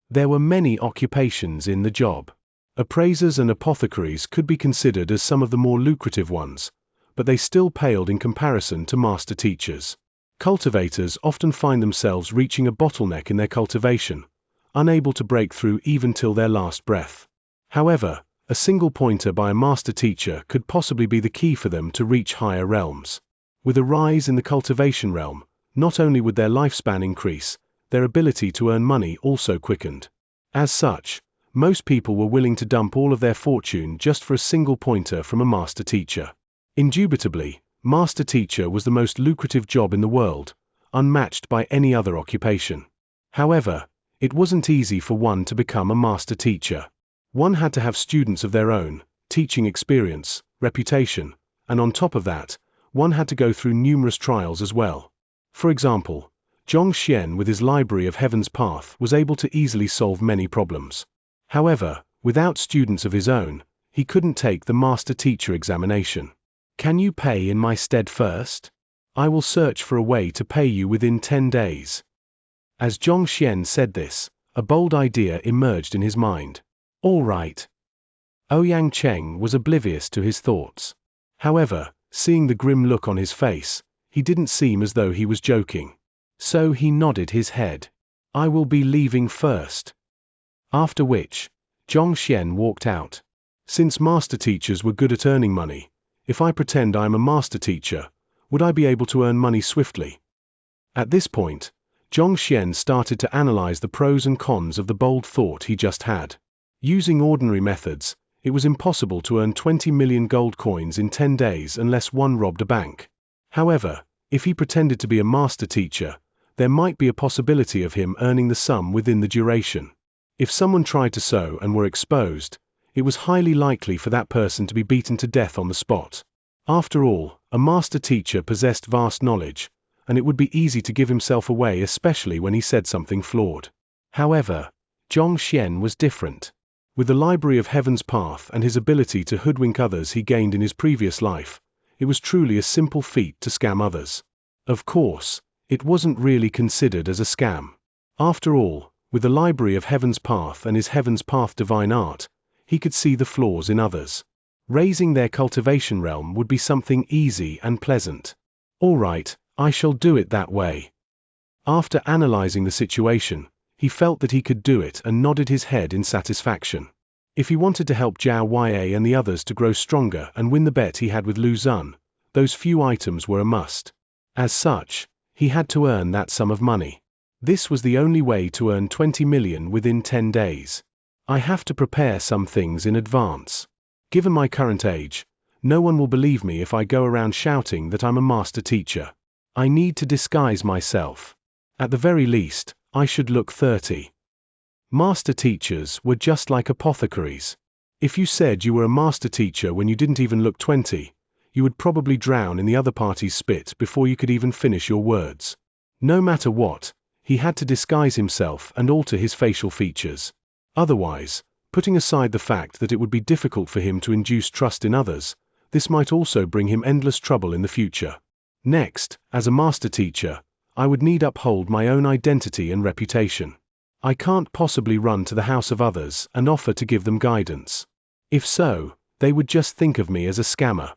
There were many occupations in the job. Appraisers and apothecaries could be considered as some of the more lucrative ones, but they still paled in comparison to master teachers. Cultivators often find themselves reaching a bottleneck in their cultivation, unable to break through even till their last breath. However, a single pointer by a master teacher could possibly be the key for them to reach higher realms. With a rise in the cultivation realm, not only would their lifespan increase, their ability to earn money also quickened. As such, most people were willing to dump all of their fortune just for a single pointer from a master teacher. Indubitably, master teacher was the most lucrative job in the world, unmatched by any other occupation. However, it wasn't easy for one to become a master teacher. One had to have students of their own, teaching experience, reputation, and on top of that, one had to go through numerous trials as well. For example, Xianxia with his Library of Heaven's Path was able to easily solve many problems. However, without students of his own, he couldn't take the master-teacher examination. Can you pay in my stead first? I will search for a way to pay you within 10 days. As Xianxia said this, a bold idea emerged in his mind. All right. Ouyang Cheng was oblivious to his thoughts. However, seeing the grim look on his face, he didn't seem as though he was joking. So he nodded his head. I will be leaving first. After which, Xianxia walked out. Since master teachers were good at earning money, if I pretend I am a master teacher, would I be able to earn money swiftly? At this point, Xianxia started to analyze the pros and cons of the bold thought he just had. Using ordinary methods, it was impossible to earn 20 million gold coins in 10 days unless one robbed a bank. However, if he pretended to be a master teacher, there might be a possibility of him earning the sum within the duration. If someone tried to sew and were exposed, it was highly likely for that person to be beaten to death on the spot. After all, a master teacher possessed vast knowledge, and it would be easy to give himself away, especially when he said something flawed. However, Xianxia was different. With the Library of Heaven's Path and his ability to hoodwink others he gained in his previous life, it was truly a simple feat to scam others. Of course, it wasn't really considered as a scam. After all, with the Library of Heaven's Path and his Heaven's Path divine art, he could see the flaws in others. Raising their cultivation realm would be something easy and pleasant. All right, I shall do it that way. After analyzing the situation, he felt that he could do it and nodded his head in satisfaction. If he wanted to help Zhao Yue and the others to grow stronger and win the bet he had with Lu Zun, those few items were a must. As such, he had to earn that sum of money. This was the only way to earn 20 million within 10 days. I have to prepare some things in advance. Given my current age, no one will believe me if I go around shouting that I'm a master teacher. I need to disguise myself. At the very least, I should look 30. Master teachers were just like apothecaries. If you said you were a master teacher when you didn't even look 20, you would probably drown in the other party's spit before you could even finish your words. No matter what, he had to disguise himself and alter his facial features. Otherwise, putting aside the fact that it would be difficult for him to induce trust in others, this might also bring him endless trouble in the future. Next, as a master teacher, I would need to uphold my own identity and reputation. I can't possibly run to the house of others and offer to give them guidance. If so, they would just think of me as a scammer.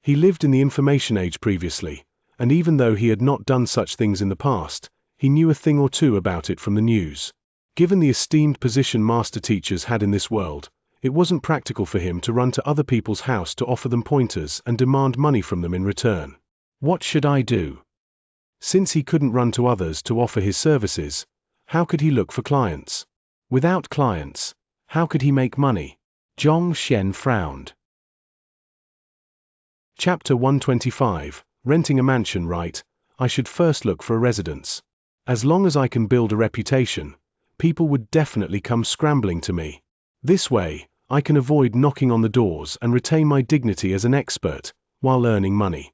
He lived in the information age previously, and even though he had not done such things in the past, he knew a thing or two about it from the news. Given the esteemed position master teachers had in this world, it wasn't practical for him to run to other people's house to offer them pointers and demand money from them in return. What should I do? Since he couldn't run to others to offer his services, how could he look for clients? Without clients, how could he make money? Xianxia frowned. Chapter 125, Renting a Mansion. Right, I should first look for a residence. As long as I can build a reputation, people would definitely come scrambling to me. This way, I can avoid knocking on the doors and retain my dignity as an expert, while earning money.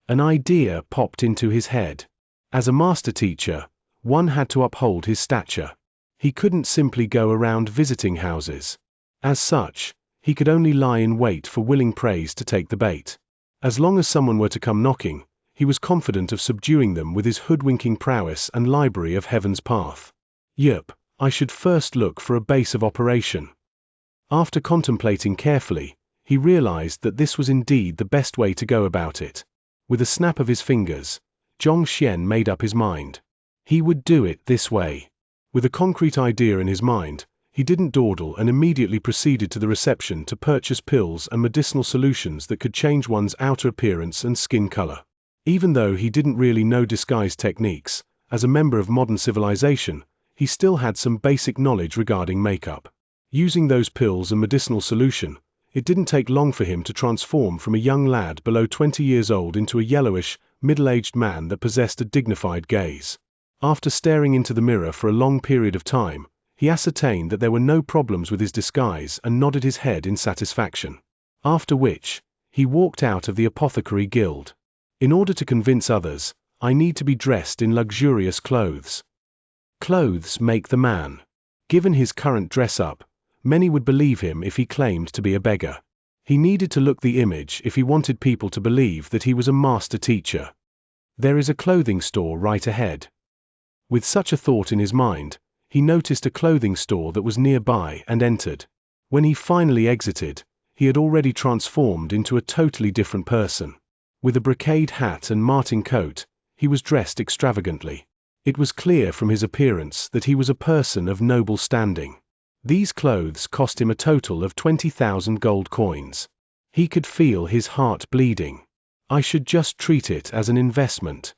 An idea popped into his head. As a master teacher, one had to uphold his stature. He couldn't simply go around visiting houses. As such, he could only lie in wait for willing praise to take the bait. As long as someone were to come knocking, he was confident of subduing them with his hoodwinking prowess and Library of Heaven's Path. Yup, I should first look for a base of operation. After contemplating carefully, he realized that this was indeed the best way to go about it. With a snap of his fingers, Xianxia made up his mind. He would do it this way. With a concrete idea in his mind, he didn't dawdle and immediately proceeded to the reception to purchase pills and medicinal solutions that could change one's outer appearance and skin color. Even though he didn't really know disguise techniques, as a member of modern civilization, he still had some basic knowledge regarding makeup. Using those pills and medicinal solution, it didn't take long for him to transform from a young lad below 20 years old into a yellowish, middle-aged man that possessed a dignified gaze. After staring into the mirror for a long period of time, he ascertained that there were no problems with his disguise and nodded his head in satisfaction. After which, he walked out of the apothecary guild. In order to convince others, I need to be dressed in luxurious clothes. Clothes make the man. Given his current dress-up, many would believe him if he claimed to be a beggar. He needed to look the image if he wanted people to believe that he was a master teacher. There is a clothing store right ahead. With such a thought in his mind, he noticed a clothing store that was nearby and entered. When he finally exited, he had already transformed into a totally different person. With a brocade hat and marten coat, he was dressed extravagantly. It was clear from his appearance that he was a person of noble standing. These clothes cost him a total of 20,000 gold coins. He could feel his heart bleeding. I should just treat it as an investment.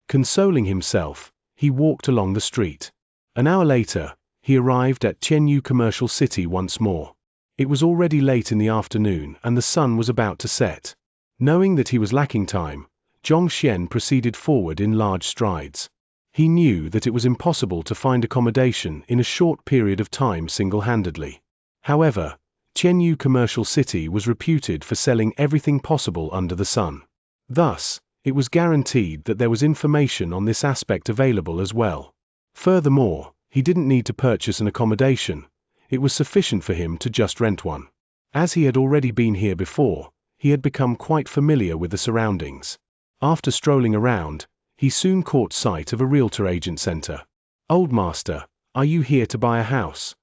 Consoling himself, he walked along the street. An hour later, he arrived at Xianxia Commercial City once more. It was already late in the afternoon and the sun was about to set. Knowing that he was lacking time, Xianxia proceeded forward in large strides. He knew that it was impossible to find accommodation in a short period of time single-handedly. However, Xianxia Commercial City was reputed for selling everything possible under the sun. Thus, it was guaranteed that there was information on this aspect available as well. Furthermore, he didn't need to purchase an accommodation. It was sufficient for him to just rent one. As he had already been here before, he had become quite familiar with the surroundings. After strolling around, he soon caught sight of a realtor agent center. "Old master, are you here to buy a house?"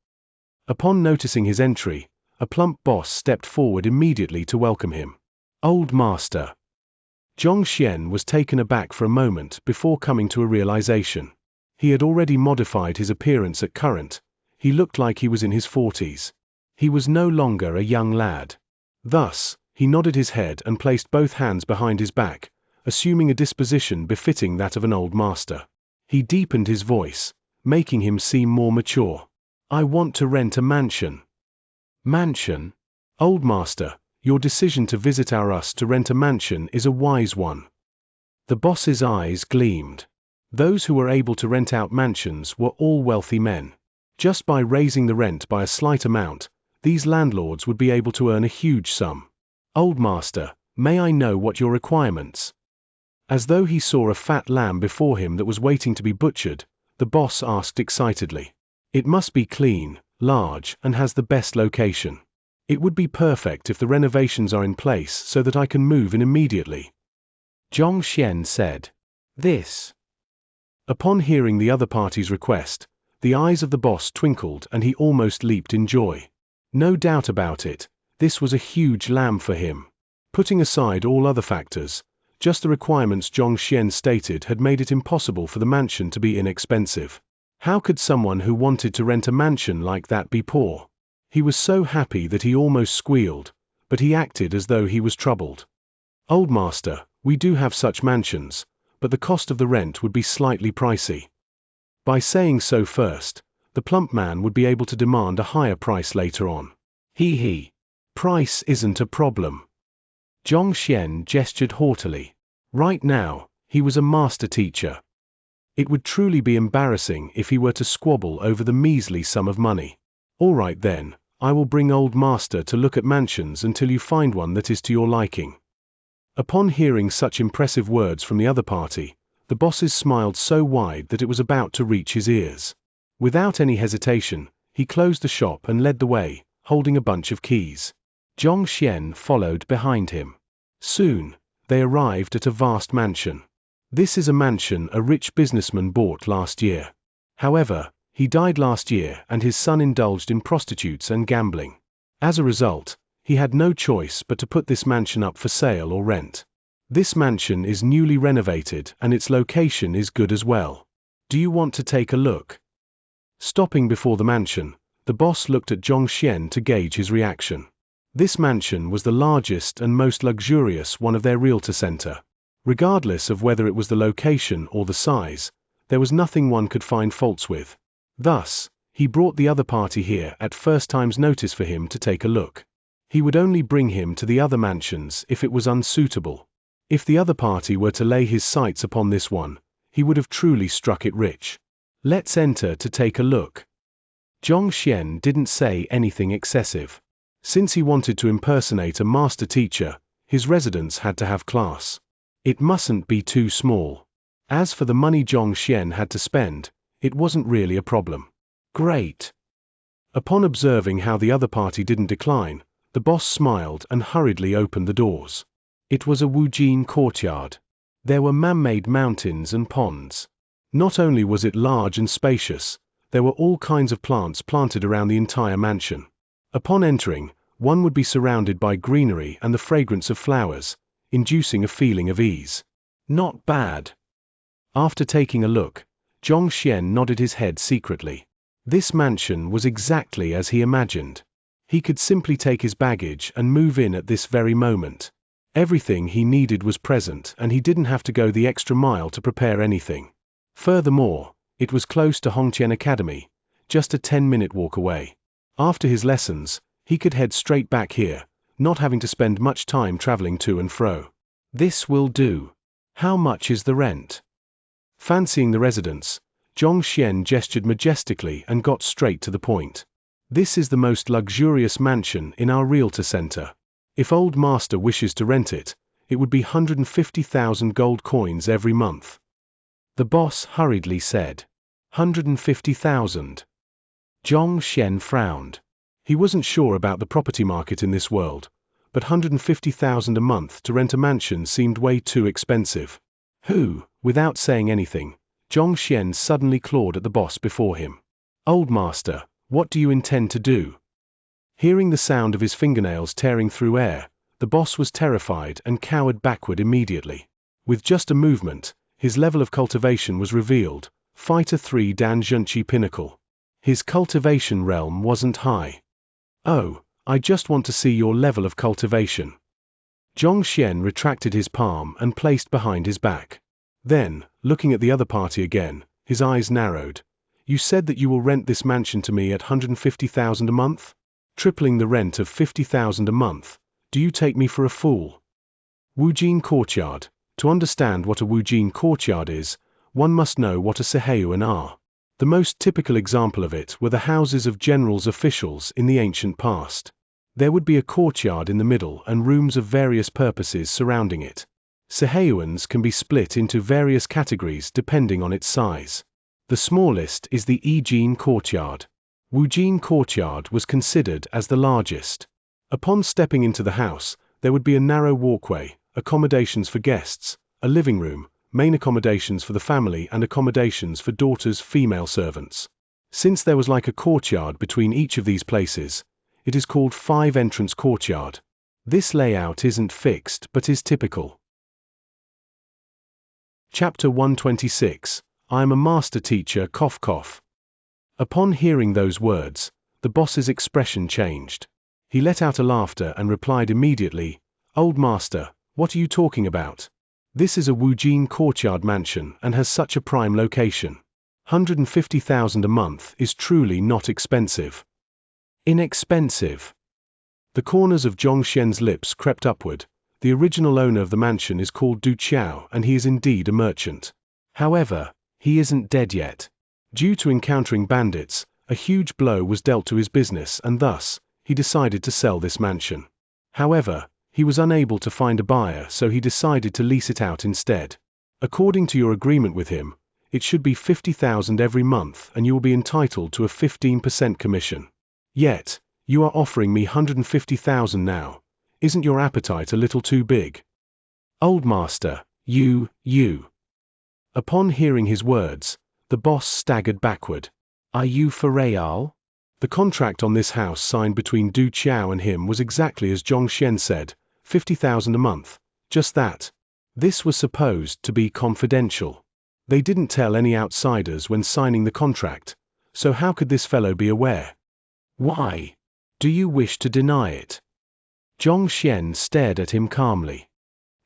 Upon noticing his entry, a plump boss stepped forward immediately to welcome him. "Old master." Xianxia was taken aback for a moment before coming to a realization. He had already modified his appearance at current. He looked like he was in his 40s. He was no longer a young lad. Thus, he nodded his head and placed both hands behind his back, assuming a disposition befitting that of an old master. He deepened his voice, making him seem more mature. "I want to rent a mansion." "Mansion? Old master, your decision to visit us to rent a mansion is a wise one." The boss's eyes gleamed. Those who were able to rent out mansions were all wealthy men. Just by raising the rent by a slight amount, these landlords would be able to earn a huge sum. "Old master, may I know what your requirements?" As though he saw a fat lamb before him that was waiting to be butchered, the boss asked excitedly. "It must be clean, large, and has the best location. It would be perfect if the renovations are in place so that I can move in immediately." Xianxia said. "This." Upon hearing the other party's request, the eyes of the boss twinkled and he almost leaped in joy. No doubt about it, this was a huge lamb for him. Putting aside all other factors, just the requirements Xianxia stated had made it impossible for the mansion to be inexpensive. How could someone who wanted to rent a mansion like that be poor? He was so happy that he almost squealed, but he acted as though he was troubled. "Old master, we do have such mansions, but the cost of the rent would be slightly pricey." By saying so first, the plump man would be able to demand a higher price later on. He. Price isn't a problem. Xianxia gestured haughtily. Right now, he was a master teacher. It would truly be embarrassing if he were to squabble over the measly sum of money. "All right then, I will bring old master to look at mansions until you find one that is to your liking." Upon hearing such impressive words from the other party, the bosses smiled so wide that it was about to reach his ears. Without any hesitation, he closed the shop and led the way, holding a bunch of keys. Xianxia followed behind him. Soon, they arrived at a vast mansion. This is a mansion a rich businessman bought last year. However, he died last year and his son indulged in prostitutes and gambling. As a result, he had no choice but to put this mansion up for sale or rent. This mansion is newly renovated and its location is good as well. Do you want to take a look? Stopping before the mansion, the boss looked at Xianxia to gauge his reaction. This mansion was the largest and most luxurious one of their realtor center. Regardless of whether it was the location or the size, there was nothing one could find faults with. Thus, he brought the other party here at first time's notice for him to take a look. He would only bring him to the other mansions if it was unsuitable. If the other party were to lay his sights upon this one, he would have truly struck it rich. "Let's enter to take a look." Xianxia didn't say anything excessive. Since he wanted to impersonate a master teacher, his residence had to have class. It mustn't be too small. As for the money Xianxia had to spend, it wasn't really a problem. "Great. Upon observing how the other party didn't decline, the boss smiled and hurriedly opened the doors. It was a Wujin courtyard. There were man-made mountains and ponds. Not only was it large and spacious, there were all kinds of plants planted around the entire mansion. Upon entering, one would be surrounded by greenery and the fragrance of flowers, inducing a feeling of ease. Not bad. After taking a look, Xianxia nodded his head secretly. This mansion was exactly as he imagined. He could simply take his baggage and move in at this very moment. Everything he needed was present and he didn't have to go the extra mile to prepare anything. Furthermore, it was close to Hongqian Academy, just a 10-minute walk away. After his lessons, he could head straight back here, not having to spend much time traveling to and fro. This will do. How much is the rent? Fancying the residence, Xianxia gestured majestically and got straight to the point. This is the most luxurious mansion in our realtor center. If old master wishes to rent it, it would be 150,000 gold coins every month. The boss hurriedly said. 150,000. Xianxia frowned. He wasn't sure about the property market in this world, but 150,000 a month to rent a mansion seemed way too expensive. Without saying anything, Xianxia suddenly clawed at the boss before him. Old master, what do you intend to do? Hearing the sound of his fingernails tearing through air, the boss was terrified and cowered backward immediately. With just a movement, his level of cultivation was revealed, Fighter 3 Dan Zhengqi Pinnacle. His cultivation realm wasn't high. Oh, I just want to see your level of cultivation. Xianxia retracted his palm and placed behind his back. Then, looking at the other party again, his eyes narrowed. You said that you will rent this mansion to me at 150,000 a month? Tripling the rent of 50,000 a month. Do you take me for a fool? Wujin courtyard. To understand what a Wujin courtyard is, one must know what a Siheyuan are. The most typical example of it were the houses of generals' officials in the ancient past. There would be a courtyard in the middle and rooms of various purposes surrounding it. Siheyuans can be split into various categories depending on its size. The smallest is the Yijin courtyard. Wujin courtyard was considered as the largest. Upon stepping into the house, there would be a narrow walkway, accommodations for guests, a living room, main accommodations for the family and accommodations for daughters' female servants. Since there was like a courtyard between each of these places, it is called 5-entrance courtyard. This layout isn't fixed but is typical. Chapter 126. I am a master teacher, cough cough. Upon hearing those words, the boss's expression changed. He let out a laughter and replied immediately, Old master, what are you talking about? This is a Wujin courtyard mansion and has such a prime location. 150,000 a month is truly not expensive. Inexpensive. The corners of Xianxia's lips crept upward. The original owner of the mansion is called Du Qiao and he is indeed a merchant. However, he isn't dead yet. Due to encountering bandits, a huge blow was dealt to his business and thus, he decided to sell this mansion. However, he was unable to find a buyer so he decided to lease it out instead. According to your agreement with him, it should be 50,000 every month and you will be entitled to a 15% commission. Yet, you are offering me 150,000 now. Isn't your appetite a little too big? Old master, you. Upon hearing his words, the boss staggered backward. Are you for real? The contract on this house signed between Du Qiao and him was exactly as Xianxia said, 50,000 a month, just that. This was supposed to be confidential. They didn't tell any outsiders when signing the contract, so how could this fellow be aware? Why? Do you wish to deny it? Xianxia stared at him calmly.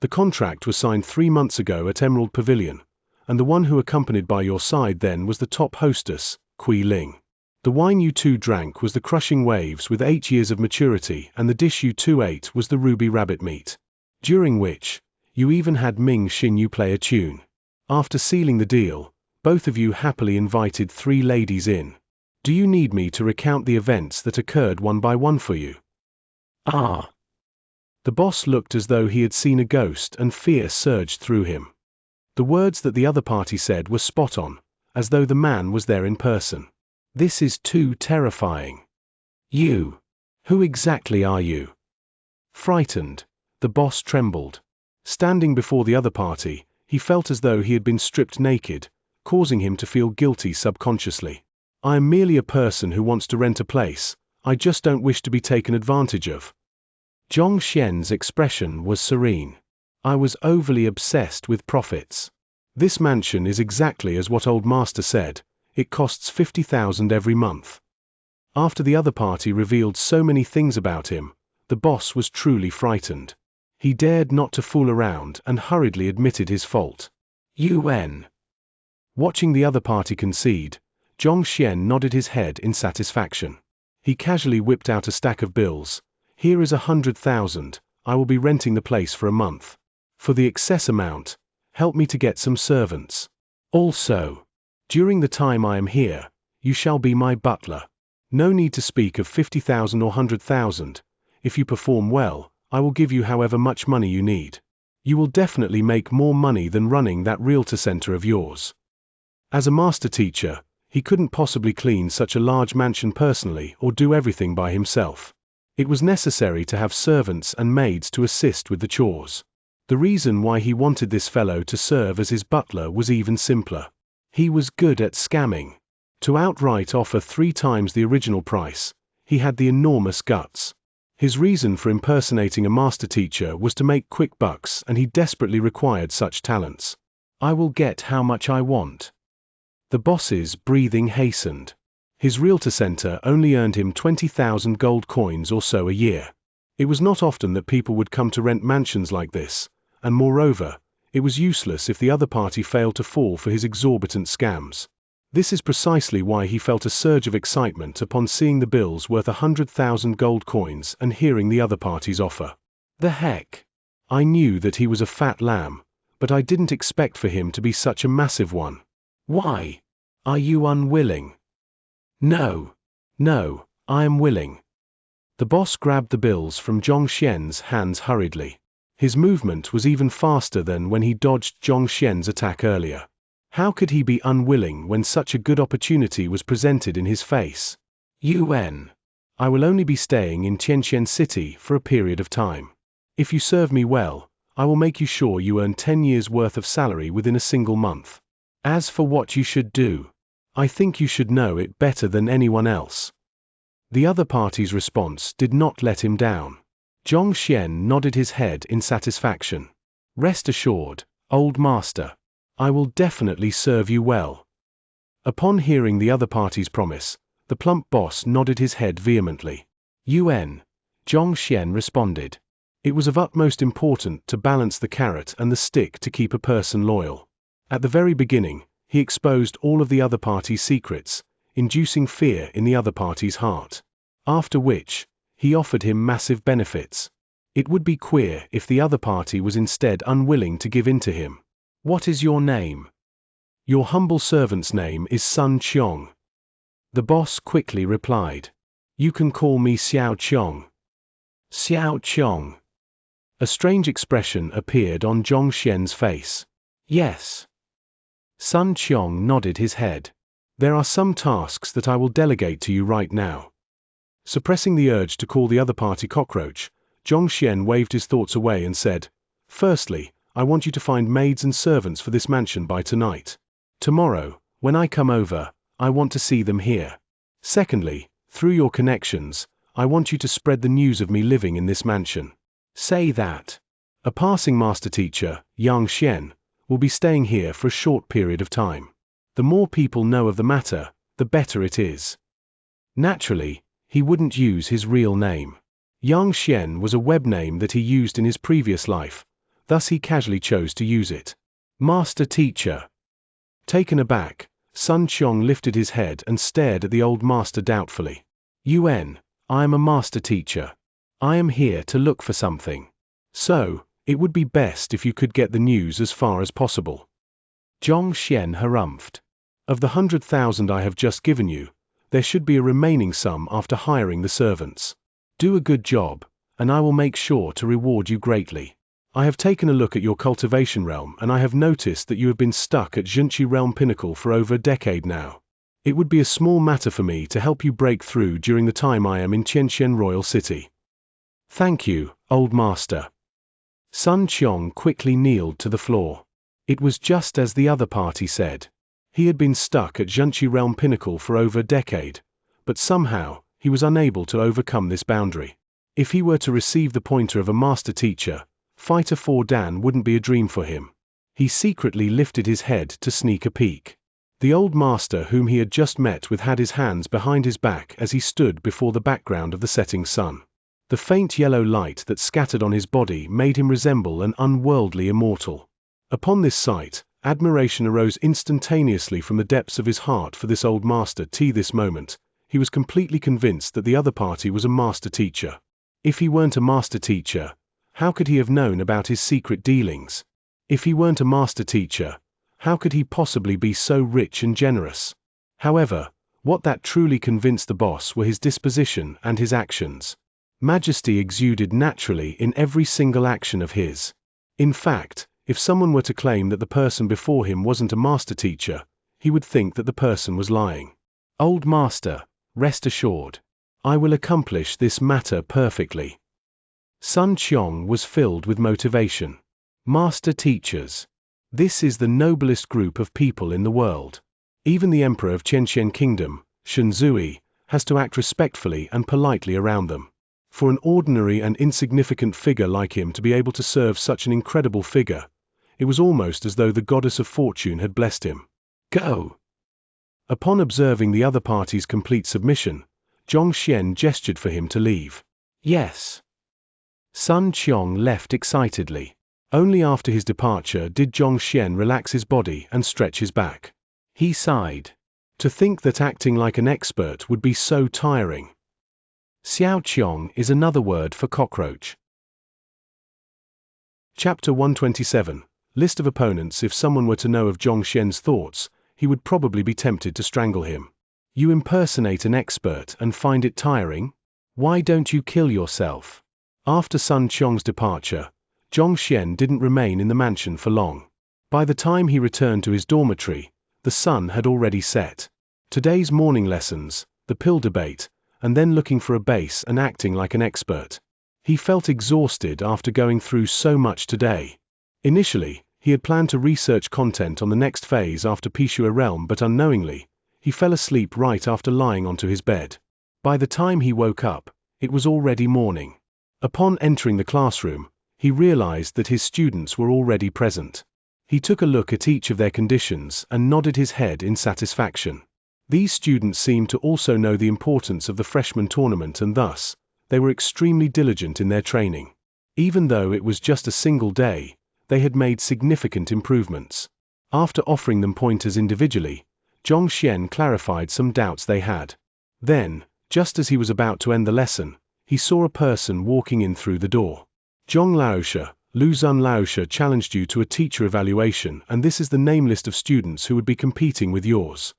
The contract was signed 3 months ago at Emerald Pavilion, and the one who accompanied by your side then was the top hostess, Kui Ling. The wine you two drank was the Crushing Waves with 8 years of maturity and the dish you two ate was the Ruby Rabbit meat. During which, you even had Ming Xin Yu play a tune. After sealing the deal, both of you happily invited 3 ladies in. Do you need me to recount the events that occurred one by one for you? Ah! The boss looked as though he had seen a ghost and fear surged through him. The words that the other party said were spot on, as though the man was there in person. This is too terrifying. You. Who exactly are you? Frightened, the boss trembled. Standing before the other party, he felt as though he had been stripped naked, causing him to feel guilty subconsciously. I am merely a person who wants to rent a place. I just don't wish to be taken advantage of. Xianxia's expression was serene. I was overly obsessed with profits. This mansion is exactly as what old master said. It costs 50,000 every month. After the other party revealed so many things about him, the boss was truly frightened. He dared not to fool around and hurriedly admitted his fault. UN. Watching the other party concede, Xianxia nodded his head in satisfaction. He casually whipped out a stack of bills. Here is 100,000, I will be renting the place for a month. For the excess amount, help me to get some servants. Also, during the time I am here, you shall be my butler. No need to speak of 50,000 or 100,000. If you perform well, I will give you however much money you need. You will definitely make more money than running that realtor center of yours. As a master teacher, he couldn't possibly clean such a large mansion personally or do everything by himself. It was necessary to have servants and maids to assist with the chores. The reason why he wanted this fellow to serve as his butler was even simpler. He was good at scamming. To outright offer 3 times the original price, he had the enormous guts. His reason for impersonating a master teacher was to make quick bucks, and he desperately required such talents. I will get how much I want. The boss's breathing hastened. His realtor center only earned him 20,000 gold coins or so a year. It was not often that people would come to rent mansions like this, and moreover, it was useless if the other party failed to fall for his exorbitant scams. This is precisely why he felt a surge of excitement upon seeing the bills worth 100,000 gold coins and hearing the other party's offer. The heck! I knew that he was a fat lamb, but I didn't expect for him to be such a massive one. Why? Are you unwilling? No, I am willing. The boss grabbed the bills from Xianxia's hands hurriedly. His movement was even faster than when he dodged Xianxia's attack earlier. How could he be unwilling when such a good opportunity was presented in his face? UN. I will only be staying in Xianxia City for a period of time. If you serve me well, I will make you sure you earn 10 years' worth of salary within a single month. As for what you should do, I think you should know it better than anyone else. The other party's response did not let him down. Xianxia nodded his head in satisfaction. Rest assured, old master. I will definitely serve you well. Upon hearing the other party's promise, the plump boss nodded his head vehemently. UN. Xianxia responded. It was of utmost importance to balance the carrot and the stick to keep a person loyal. At the very beginning, he exposed all of the other party's secrets, inducing fear in the other party's heart. After which, he offered him massive benefits. It would be queer if the other party was instead unwilling to give in to him. What is your name? Your humble servant's name is Sun Qiong. The boss quickly replied. You can call me Xiao Qiong. Xiao Qiong. A strange expression appeared on Xianxia's face. Yes. Sun Qiong nodded his head. There are some tasks that I will delegate to you right now. Suppressing the urge to call the other party cockroach, Xianxia waved his thoughts away and said, Firstly, I want you to find maids and servants for this mansion by tonight. Tomorrow, when I come over, I want to see them here. Secondly, through your connections, I want you to spread the news of me living in this mansion. Say that a passing master teacher, Xianxia, will be staying here for a short period of time. The more people know of the matter, the better it is. Naturally, he wouldn't use his real name. Xianxia was a web name that he used in his previous life, thus he casually chose to use it. Master teacher. Taken aback, Sun Qiong lifted his head and stared at the old master doubtfully. UN, I am a master teacher. I am here to look for something. So, it would be best if you could get the news as far as possible. Xianxia harumphed. Of the 100,000 I have just given you, there should be a remaining sum after hiring the servants. Do a good job, and I will make sure to reward you greatly. I have taken a look at your cultivation realm and I have noticed that you have been stuck at Xianxia realm pinnacle for over a decade now. It would be a small matter for me to help you break through during the time I am in Xianxia Royal City. Thank you, old master. Sun Qiong quickly kneeled to the floor. It was just as the other party said. He had been stuck at Xianxia Realm Pinnacle for over a decade, but somehow, he was unable to overcome this boundary. If he were to receive the pointer of a master teacher, Fighter 4 Dan wouldn't be a dream for him. He secretly lifted his head to sneak a peek. The old master whom he had just met with had his hands behind his back as he stood before the background of the setting sun. The faint yellow light that scattered on his body made him resemble an unworldly immortal. Upon this sight, admiration arose instantaneously from the depths of his heart for this old master. This moment, he was completely convinced that the other party was a master teacher. If he weren't a master teacher, how could he have known about his secret dealings? If he weren't a master teacher, how could he possibly be so rich and generous? However, what that truly convinced the boss were his disposition and his actions. Majesty exuded naturally in every single action of his. In fact, if someone were to claim that the person before him wasn't a master teacher, he would think that the person was lying. Old master, rest assured. I will accomplish this matter perfectly. Sun Qiong was filled with motivation. Master teachers. This is the noblest group of people in the world. Even the emperor of Qianxian Kingdom, Shenzui, has to act respectfully and politely around them. For an ordinary and insignificant figure like him to be able to serve such an incredible figure, it was almost as though the goddess of fortune had blessed him. Go! Upon observing the other party's complete submission, Zhongxian gestured for him to leave. Yes. Sun Qiong left excitedly. Only after his departure did Zhongxian relax his body and stretch his back. He sighed. To think that acting like an expert would be so tiring. Xiaoqiong is another word for cockroach. Chapter 127. List of opponents. If someone were to know of Zhongxian's thoughts, he would probably be tempted to strangle him. You impersonate an expert and find it tiring? Why don't you kill yourself? After Sun Qiong's departure, Zhongxian didn't remain in the mansion for long. By the time he returned to his dormitory, the sun had already set. Today's morning lessons, the pill debate, and then looking for a base and acting like an expert. He felt exhausted after going through so much today. Initially, he had planned to research content on the next phase after Pishua Realm, but unknowingly, he fell asleep right after lying onto his bed. By the time he woke up, it was already morning. Upon entering the classroom, he realized that his students were already present. He took a look at each of their conditions and nodded his head in satisfaction. These students seemed to also know the importance of the freshman tournament, and thus, they were extremely diligent in their training. Even though it was just a single day, they had made significant improvements. After offering them pointers individually, Zhongxian clarified some doubts they had. Then, just as he was about to end the lesson, he saw a person walking in through the door. Zhong Laosha, Luzun Laosha challenged you to a teacher evaluation, and this is the name list of students who would be competing with yours.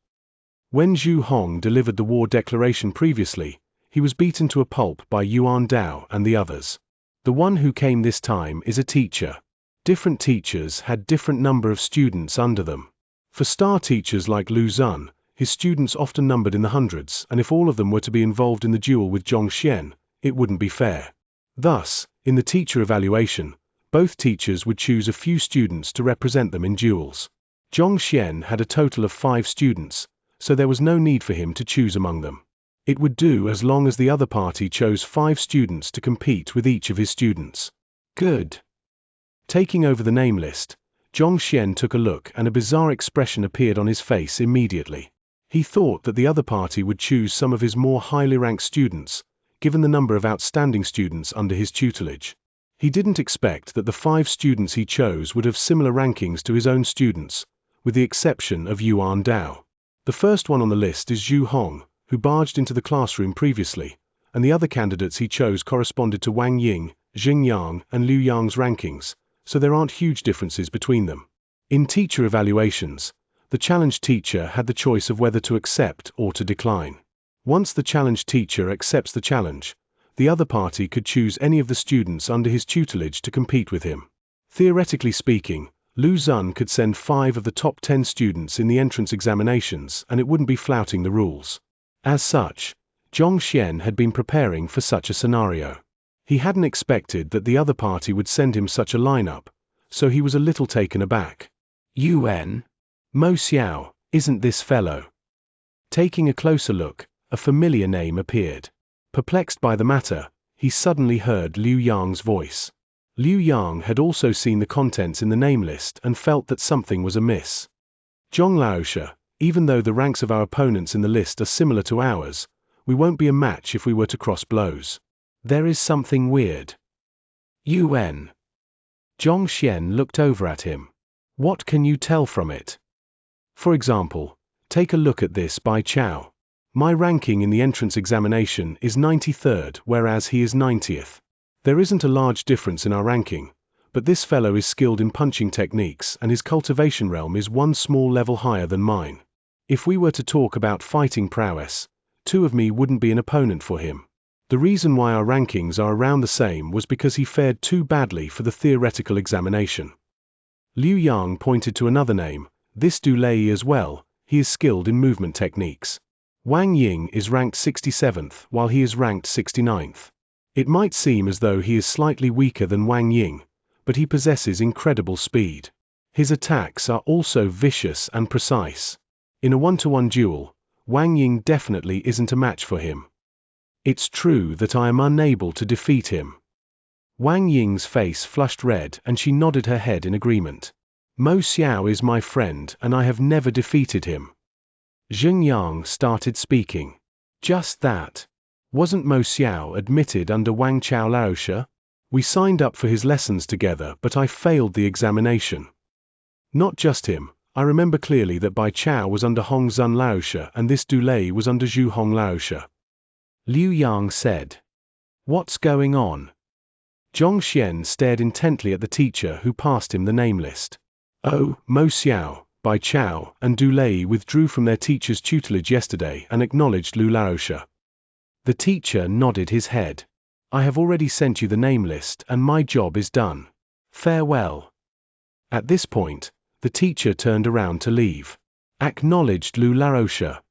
When Zhu Hong delivered the war declaration previously, he was beaten to a pulp by Yuan Dao and the others. The one who came this time is a teacher. Different teachers had different number of students under them. For star teachers like Luzun, his students often numbered in the hundreds, and if all of them were to be involved in the duel with Zhongxian, it wouldn't be fair. Thus, in the teacher evaluation, both teachers would choose a few students to represent them in duels. Zhongxian had a total of 5 students, so there was no need for him to choose among them. It would do as long as the other party chose 5 students to compete with each of his students. Good. Taking over the name list, Zhongxian took a look, and a bizarre expression appeared on his face immediately. He thought that the other party would choose some of his more highly ranked students, given the number of outstanding students under his tutelage. He didn't expect that the 5 students he chose would have similar rankings to his own students, with the exception of Yuan Dao. The first one on the list is Zhu Hong, who barged into the classroom previously, and the other candidates he chose corresponded to Wang Ying, Jing Yang, and Liu Yang's rankings, so there aren't huge differences between them. In teacher evaluations, the challenged teacher had the choice of whether to accept or to decline. Once the challenged teacher accepts the challenge, the other party could choose any of the students under his tutelage to compete with him. Theoretically speaking, Lu Xun could send 5 of the top 10 students in the entrance examinations and it wouldn't be flouting the rules. As such, Zhong Xian had been preparing for such a scenario. He hadn't expected that the other party would send him such a lineup, so he was a little taken aback. Yuan? Mo Xiao, isn't this fellow? Taking a closer look, a familiar name appeared. Perplexed by the matter, he suddenly heard Liu Yang's voice. Liu Yang had also seen the contents in the name list and felt that something was amiss. Zhong Laosha, even though the ranks of our opponents in the list are similar to ours, we won't be a match if we were to cross blows. There is something weird. Yuan. Zhong Xian looked over at him. What can you tell from it? For example, take a look at this Bai Chao. My ranking in the entrance examination is 93rd, whereas he is 90th. There isn't a large difference in our ranking, but this fellow is skilled in punching techniques and his cultivation realm is one small level higher than mine. If we were to talk about fighting prowess, 2 of me wouldn't be an opponent for him. The reason why our rankings are around the same was because he fared too badly for the theoretical examination. Liu Yang pointed to another name, this Du Lei as well, he is skilled in movement techniques. Wang Ying is ranked 67th while he is ranked 69th. It might seem as though he is slightly weaker than Wang Ying, but he possesses incredible speed. His attacks are also vicious and precise. In a one-to-one duel, Wang Ying definitely isn't a match for him. It's true that I am unable to defeat him. Wang Ying's face flushed red and she nodded her head in agreement. Mo Xiao is my friend and I have never defeated him. Xianxia started speaking. Just that. Wasn't Mo Xiao admitted under Wang Chao Laosha? We signed up for his lessons together but I failed the examination. Not just him, I remember clearly that Bai Chao was under Hong Zun Laosha and this Du Lei was under Zhu Hong Laosha. Liu Yang said. What's going on? Zhong Xian stared intently at the teacher who passed him the name list. Oh, Mo Xiao, Bai Chao, and Du Lei withdrew from their teacher's tutelage yesterday and acknowledged Lu Laosha. The teacher nodded his head. I have already sent you the name list and my job is done. Farewell. At this point, the teacher turned around to leave. Acknowledged Lu Laosha.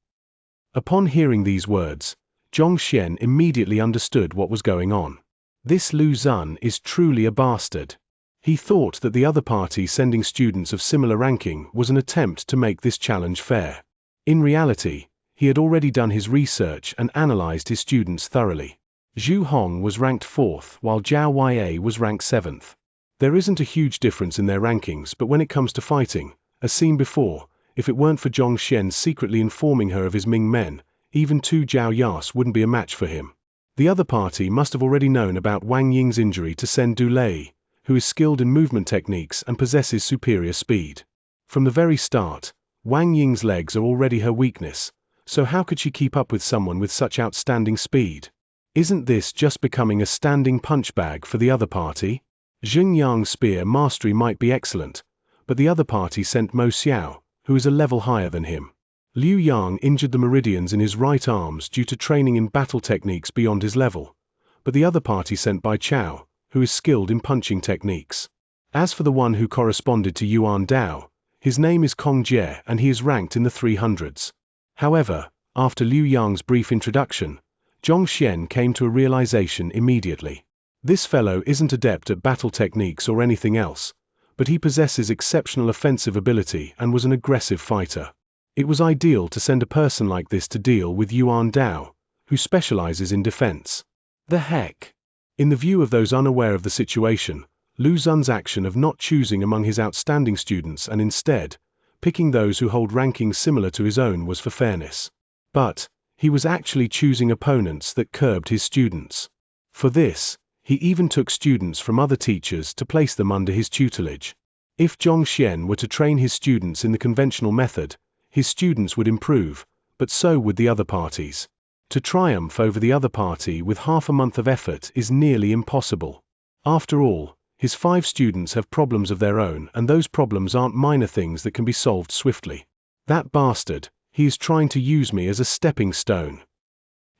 Upon hearing these words, Zhong Xian immediately understood what was going on. This Lu Xun is truly a bastard. He thought that the other party sending students of similar ranking was an attempt to make this challenge fair. In reality, he had already done his research and analyzed his students thoroughly. Zhu Hong was ranked 4th while Zhao Ya was ranked 7th. There isn't a huge difference in their rankings, but when it comes to fighting, as seen before, if it weren't for Zhong Xian secretly informing her of his Ming men, even 2 Zhao Yas wouldn't be a match for him. The other party must have already known about Wang Ying's injury to send Du Lei, who is skilled in movement techniques and possesses superior speed. From the very start, Wang Ying's legs are already her weakness, so how could she keep up with someone with such outstanding speed? Isn't this just becoming a standing punch bag for the other party? Xianxia's spear mastery might be excellent, but the other party sent Mo Xiao, who is a level higher than him. Liu Yang injured the meridians in his right arms due to training in battle techniques beyond his level, but the other party sent Bai Chao, who is skilled in punching techniques. As for the one who corresponded to Yuan Dao, his name is Kong Jie and he is ranked in the 300s. However, after Liu Yang's brief introduction, Zhong Xian came to a realization immediately. This fellow isn't adept at battle techniques or anything else, but he possesses exceptional offensive ability and was an aggressive fighter. It was ideal to send a person like this to deal with Yuan Dao, who specializes in defense. The heck? In the view of those unaware of the situation, Lu Xun's action of not choosing among his outstanding students and instead picking those who hold rankings similar to his own was for fairness. But he was actually choosing opponents that curbed his students. For this, he even took students from other teachers to place them under his tutelage. If Zhong Xian were to train his students in the conventional method, his students would improve, but so would the other parties. To triumph over the other party with half a month of effort is nearly impossible. After all, his 5 students have problems of their own and those problems aren't minor things that can be solved swiftly. That bastard, he is trying to use me as a stepping stone.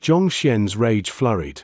Zhong Xian's rage flurried.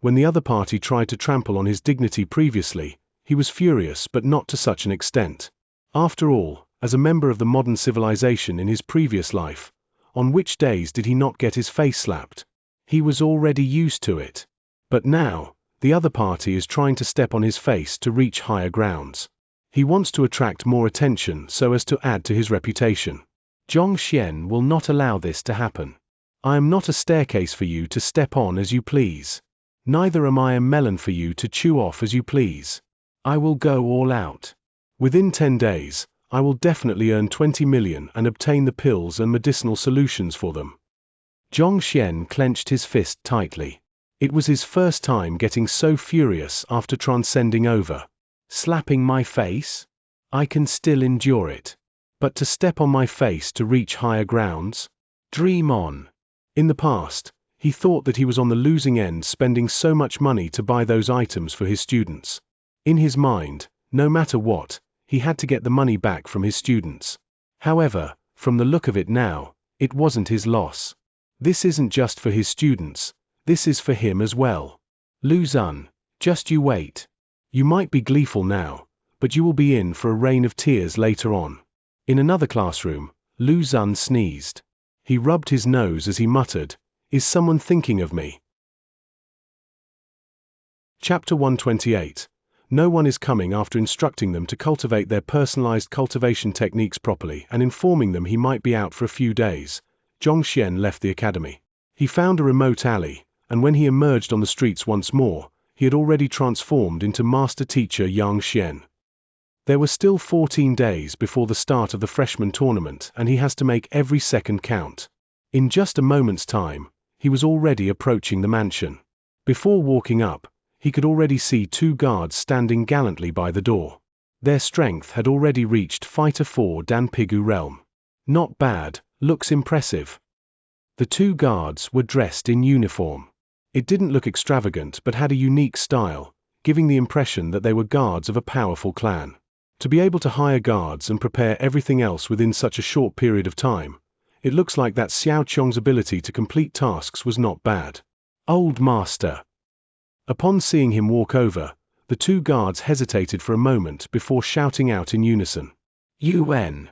When the other party tried to trample on his dignity previously, he was furious but not to such an extent. After all, as a member of the modern civilization in his previous life, on which days did he not get his face slapped? He was already used to it. But now, the other party is trying to step on his face to reach higher grounds. He wants to attract more attention so as to add to his reputation. Xianxia will not allow this to happen. I am not a staircase for you to step on as you please. Neither am I a melon for you to chew off as you please. I will go all out. Within 10 days, I will definitely earn 20 million and obtain the pills and medicinal solutions for them. Xianxia clenched his fist tightly. It was his first time getting so furious after transcending over. Slapping my face? I can still endure it. But to step on my face to reach higher grounds? Dream on. In the past, he thought that he was on the losing end spending so much money to buy those items for his students. In his mind, no matter what, he had to get the money back from his students. However, from the look of it now, it wasn't his loss. This isn't just for his students, this is for him as well. Lu Xun, just you wait. You might be gleeful now, but you will be in for a rain of tears later on. In another classroom, Lu Xun sneezed. He rubbed his nose as he muttered, "Is someone thinking of me?" Chapter 128. No one is coming after instructing them to cultivate their personalized cultivation techniques properly and informing them he might be out for a few days. Xianxia left the academy. He found a remote alley, and when he emerged on the streets once more, he had already transformed into master teacher Xianxia. There were still 14 days before the start of the freshman tournament, and he has to make every second count. In just a moment's time, he was already approaching the mansion. Before walking up, he could already see 2 guards standing gallantly by the door. Their strength had already reached Fighter 4 Dan Pigu realm. Not bad, looks impressive. The 2 guards were dressed in uniform. It didn't look extravagant but had a unique style, giving the impression that they were guards of a powerful clan. To be able to hire guards and prepare everything else within such a short period of time, it looks like that Xiao Chong's ability to complete tasks was not bad. Old Master. Upon seeing him walk over, the 2 guards hesitated for a moment before shouting out in unison. UN.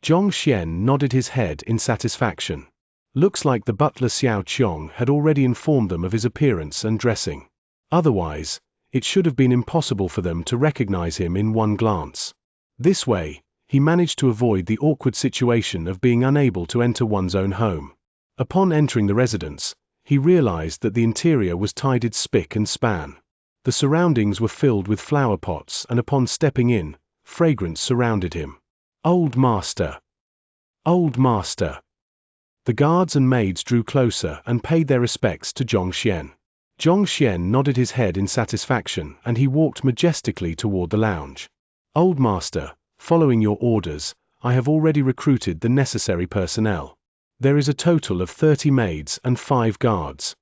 Xianxia nodded his head in satisfaction. Looks like the butler Xiao Chong had already informed them of his appearance and dressing. Otherwise, it should have been impossible for them to recognize him in one glance. This way, he managed to avoid the awkward situation of being unable to enter one's own home. Upon entering the residence, he realized that the interior was tidied spick and span. The surroundings were filled with flower pots, and upon stepping in, fragrance surrounded him. Old Master! Old Master! The guards and maids drew closer and paid their respects to Xianxia. Xianxia nodded his head in satisfaction, and he walked majestically toward the lounge. Old Master, following your orders, I have already recruited the necessary personnel. There is a total of 30 maids and 5 guards.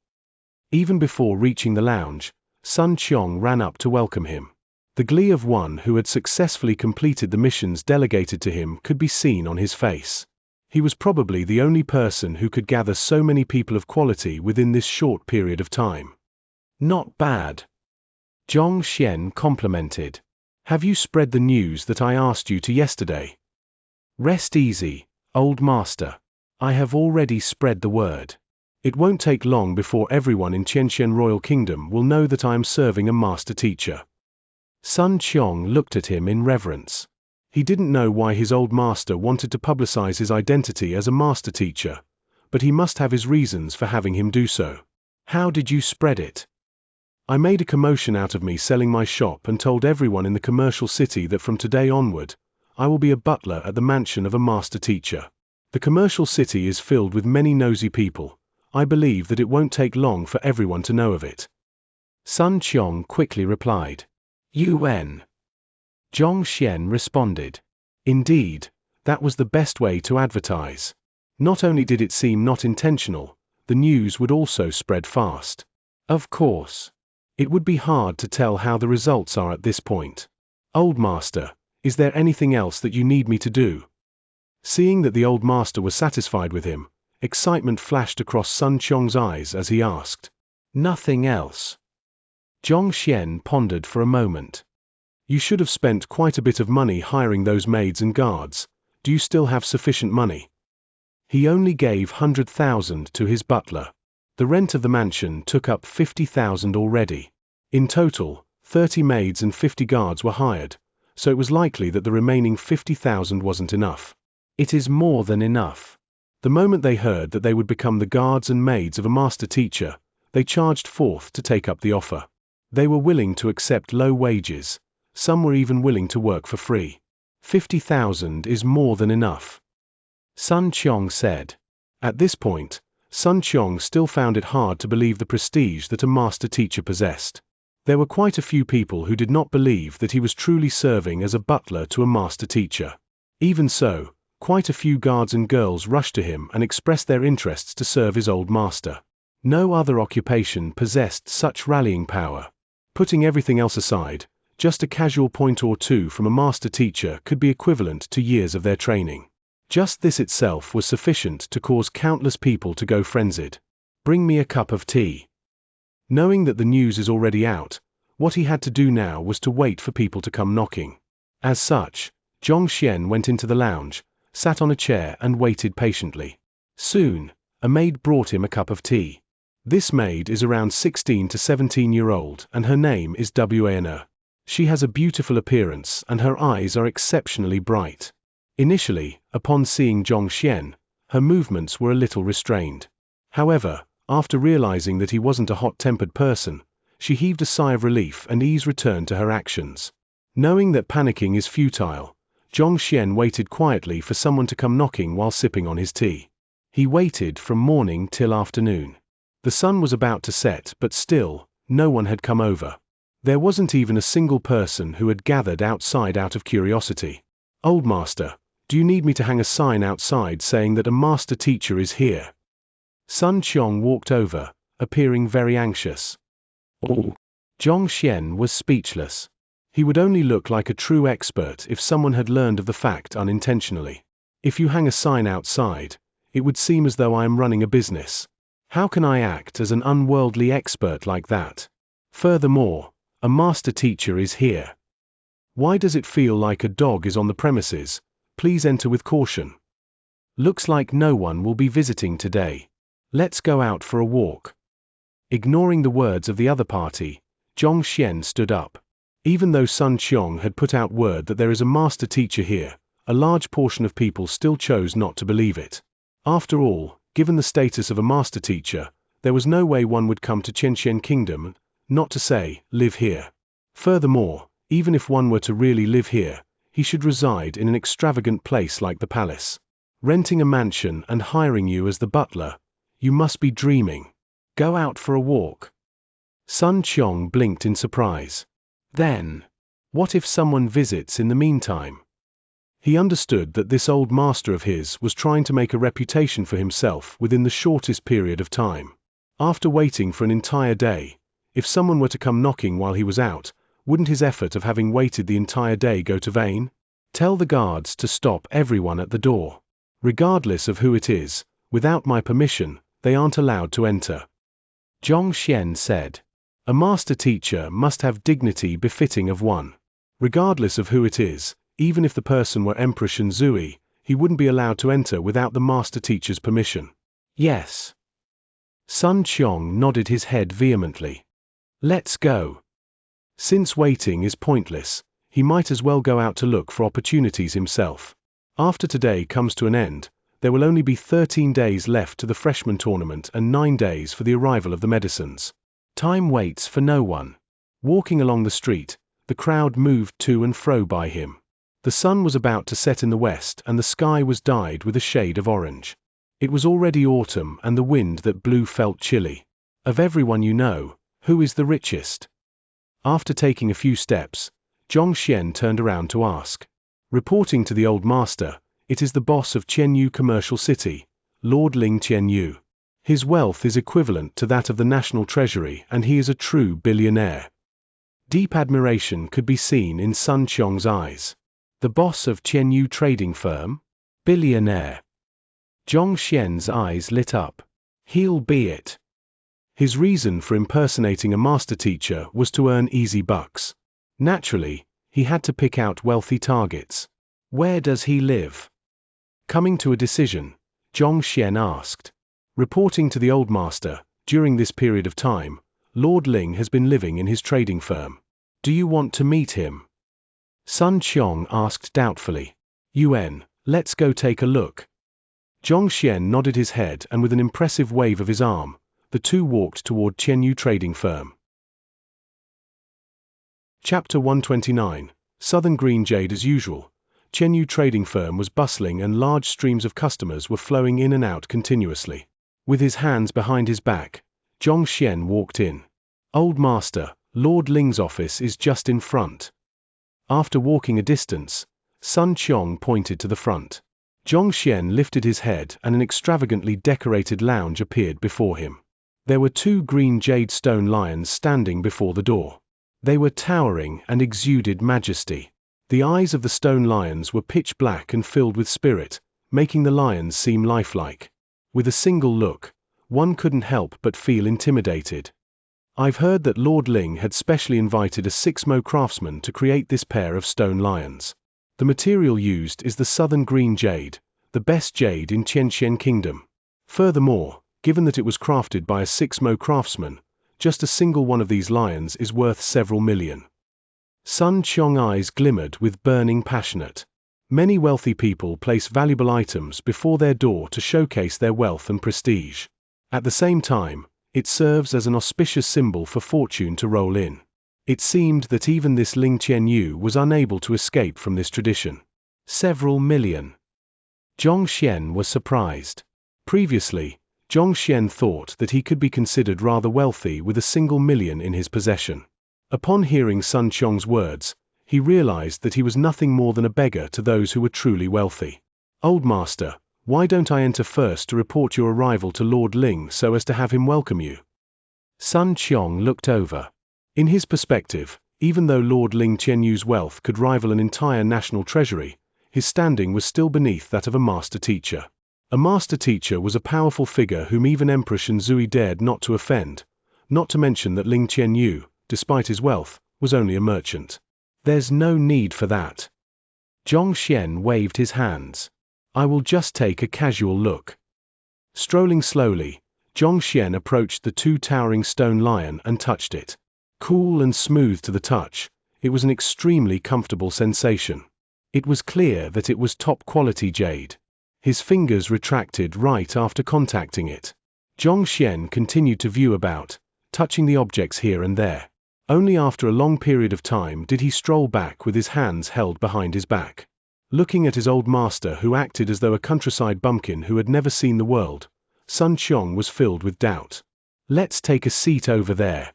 Even before reaching the lounge, Sun Qiong ran up to welcome him. The glee of one who had successfully completed the missions delegated to him could be seen on his face. He was probably the only person who could gather so many people of quality within this short period of time. Not bad. Xianxia complimented. Have you spread the news that I asked you to yesterday? Rest easy, Old Master. I have already spread the word. It won't take long before everyone in Xianxian Royal Kingdom will know that I am serving a master teacher. Sun Qiong looked at him in reverence. He didn't know why his old master wanted to publicize his identity as a master teacher, but he must have his reasons for having him do so. How did you spread it? I made a commotion out of me selling my shop and told everyone in the commercial city that from today onward, I will be a butler at the mansion of a master teacher. The commercial city is filled with many nosy people. I believe that it won't take long for everyone to know of it. Sun Qiong quickly replied. UN. Xianxia responded. Indeed, that was the best way to advertise. Not only did it seem not intentional, the news would also spread fast. Of course. It would be hard to tell how the results are at this point. Old Master, is there anything else that you need me to do? Seeing that the old master was satisfied with him, excitement flashed across Sun Qiong's eyes as he asked. Nothing else. Xianxia pondered for a moment. You should have spent quite a bit of money hiring those maids and guards. Do you still have sufficient money? He only gave 100,000 to his butler. The rent of the mansion took up 50,000 already. In total, 30 maids and 50 guards were hired, so it was likely that the remaining 50,000 wasn't enough. It is more than enough. The moment they heard that they would become the guards and maids of a master teacher, they charged forth to take up the offer. They were willing to accept low wages. Some were even willing to work for free. 50,000 is more than enough, Sun Qiong said. At this point, Sun Qiong still found it hard to believe the prestige that a master teacher possessed. There were quite a few people who did not believe that he was truly serving as a butler to a master teacher. Even so, quite a few guards and girls rushed to him and expressed their interests to serve his old master. No other occupation possessed such rallying power. Putting everything else aside, just a casual point or two from a master teacher could be equivalent to years of their training. Just this itself was sufficient to cause countless people to go frenzied. Bring me a cup of tea. Knowing that the news is already out, what he had to do now was to wait for people to come knocking. As such, Zhong Xian went into the lounge, sat on a chair and waited patiently. Soon, a maid brought him a cup of tea. This maid is around 16 to 17-year-old and her name is Wana. She has a beautiful appearance and her eyes are exceptionally bright. Initially, upon seeing Zhong Xian, her movements were a little restrained. However, after realizing that he wasn't a hot-tempered person, she heaved a sigh of relief and ease returned to her actions. Knowing that panicking is futile, Zhong Xian waited quietly for someone to come knocking while sipping on his tea. He waited from morning till afternoon. The sun was about to set but still, no one had come over. There wasn't even a single person who had gathered outside out of curiosity. Old master, do you need me to hang a sign outside saying that a master teacher is here? Sun Qiong walked over, appearing very anxious. Oh. Zhong Xian was speechless. He would only look like a true expert if someone had learned of the fact unintentionally. If you hang a sign outside, it would seem as though I am running a business. How can I act as an unworldly expert like that? Furthermore, a master teacher is here. Why does it feel like a dog is on the premises? Please enter with caution. Looks like no one will be visiting today. Let's go out for a walk. Ignoring the words of the other party, Zhong Xian stood up. Even though Sun Qiong had put out word that there is a master teacher here, a large portion of people still chose not to believe it. After all, given the status of a master teacher, there was no way one would come to Xianxia Kingdom, not to say, live here. Furthermore, even if one were to really live here, he should reside in an extravagant place like the palace. Renting a mansion and hiring you as the butler, you must be dreaming. Go out for a walk. Sun Qiong blinked in surprise. Then, what if someone visits in the meantime? He understood that this old master of his was trying to make a reputation for himself within the shortest period of time. After waiting for an entire day, if someone were to come knocking while he was out, wouldn't his effort of having waited the entire day go to vain? Tell the guards to stop everyone at the door. Regardless of who it is, without my permission, they aren't allowed to enter. Zhong Xian said. A master teacher must have dignity befitting of one. Regardless of who it is, even if the person were Emperor Shenzui, he wouldn't be allowed to enter without the master teacher's permission. Yes. Sun Qiong nodded his head vehemently. Let's go. Since waiting is pointless, he might as well go out to look for opportunities himself. After today comes to an end, there will only be 13 days left to the freshman tournament and 9 days for the arrival of the medicines. Time waits for no one. Walking along the street, the crowd moved to and fro by him. The sun was about to set in the west and the sky was dyed with a shade of orange. It was already autumn and the wind that blew felt chilly. Of everyone you know, who is the richest? After taking a few steps, Zhong Xian turned around to ask. Reporting to the old master, it is the boss of Qianyu Commercial City, Lord Ling Qianyu. His wealth is equivalent to that of the national treasury and he is a true billionaire. Deep admiration could be seen in Sun Qiong's eyes. The boss of Qianyu trading firm? Billionaire. Zhong Xian's eyes lit up. He'll be it. His reason for impersonating a master teacher was to earn easy bucks. Naturally, He had to pick out wealthy targets. Where does he live? Coming to a decision, Xianxia asked. Reporting to the old master, during this period of time, Lord Ling has been living in his trading firm. Do you want to meet him? Sun Qiong asked doubtfully. Let's go take a look. Xianxia nodded his head, and with an impressive wave of his arm, the two walked toward Qianyu trading firm. Chapter 129. Southern Green Jade. As usual, Qianyu trading firm was bustling and large streams of customers were flowing in and out continuously. With his hands behind his back, Xianxia walked in. Old master, Lord Ling's office is just in front. After walking a distance, Sun Qiong pointed to the front. Xianxia lifted his head and an extravagantly decorated lounge appeared before him. There were two green jade stone lions standing before the door. They were towering and exuded majesty. The eyes of the stone lions were pitch black and filled with spirit, making the lions seem lifelike. With a single look, one couldn't help but feel intimidated. I've heard that Lord Ling had specially invited a 6mo craftsman to create this pair of stone lions. The material used is the southern green jade, the best jade in Xianxia Kingdom. Furthermore, given that it was crafted by a 6mo craftsman, just a single one of these lions is worth several million. Sun Qiong's eyes glimmered with burning passionate. Many wealthy people place valuable items before their door to showcase their wealth and prestige. At the same time, it serves as an auspicious symbol for fortune to roll in. It seemed that even this Ling Qianyu was unable to escape from this tradition. Several million. Xianxia was surprised. Previously, Xianxia thought that he could be considered rather wealthy with a single million in his possession. Upon hearing Sun Qiong's words, he realized that he was nothing more than a beggar to those who were truly wealthy. Old master, why don't I enter first to report your arrival to Lord Ling so as to have him welcome you? Sun Qiong looked over. In his perspective, even though Lord Ling Qianyu's wealth could rival an entire national treasury, his standing was still beneath that of a master teacher. A master teacher was a powerful figure whom even Emperor Shenzui dared not to offend, not to mention that Ling Qianyu, despite his wealth, was only a merchant. There's no need for that. Xianxia waved his hands. I will just take a casual look. Strolling slowly, Xianxia approached the two towering stone lion and touched it. Cool and smooth to the touch, it was an extremely comfortable sensation. It was clear that it was top-quality jade. His fingers retracted right after contacting it. Xianxia continued to view about, touching the objects here and there. Only after a long period of time did he stroll back with his hands held behind his back. Looking at his old master, who acted as though a countryside bumpkin who had never seen the world, Sun Qiong was filled with doubt. Let's take a seat over there.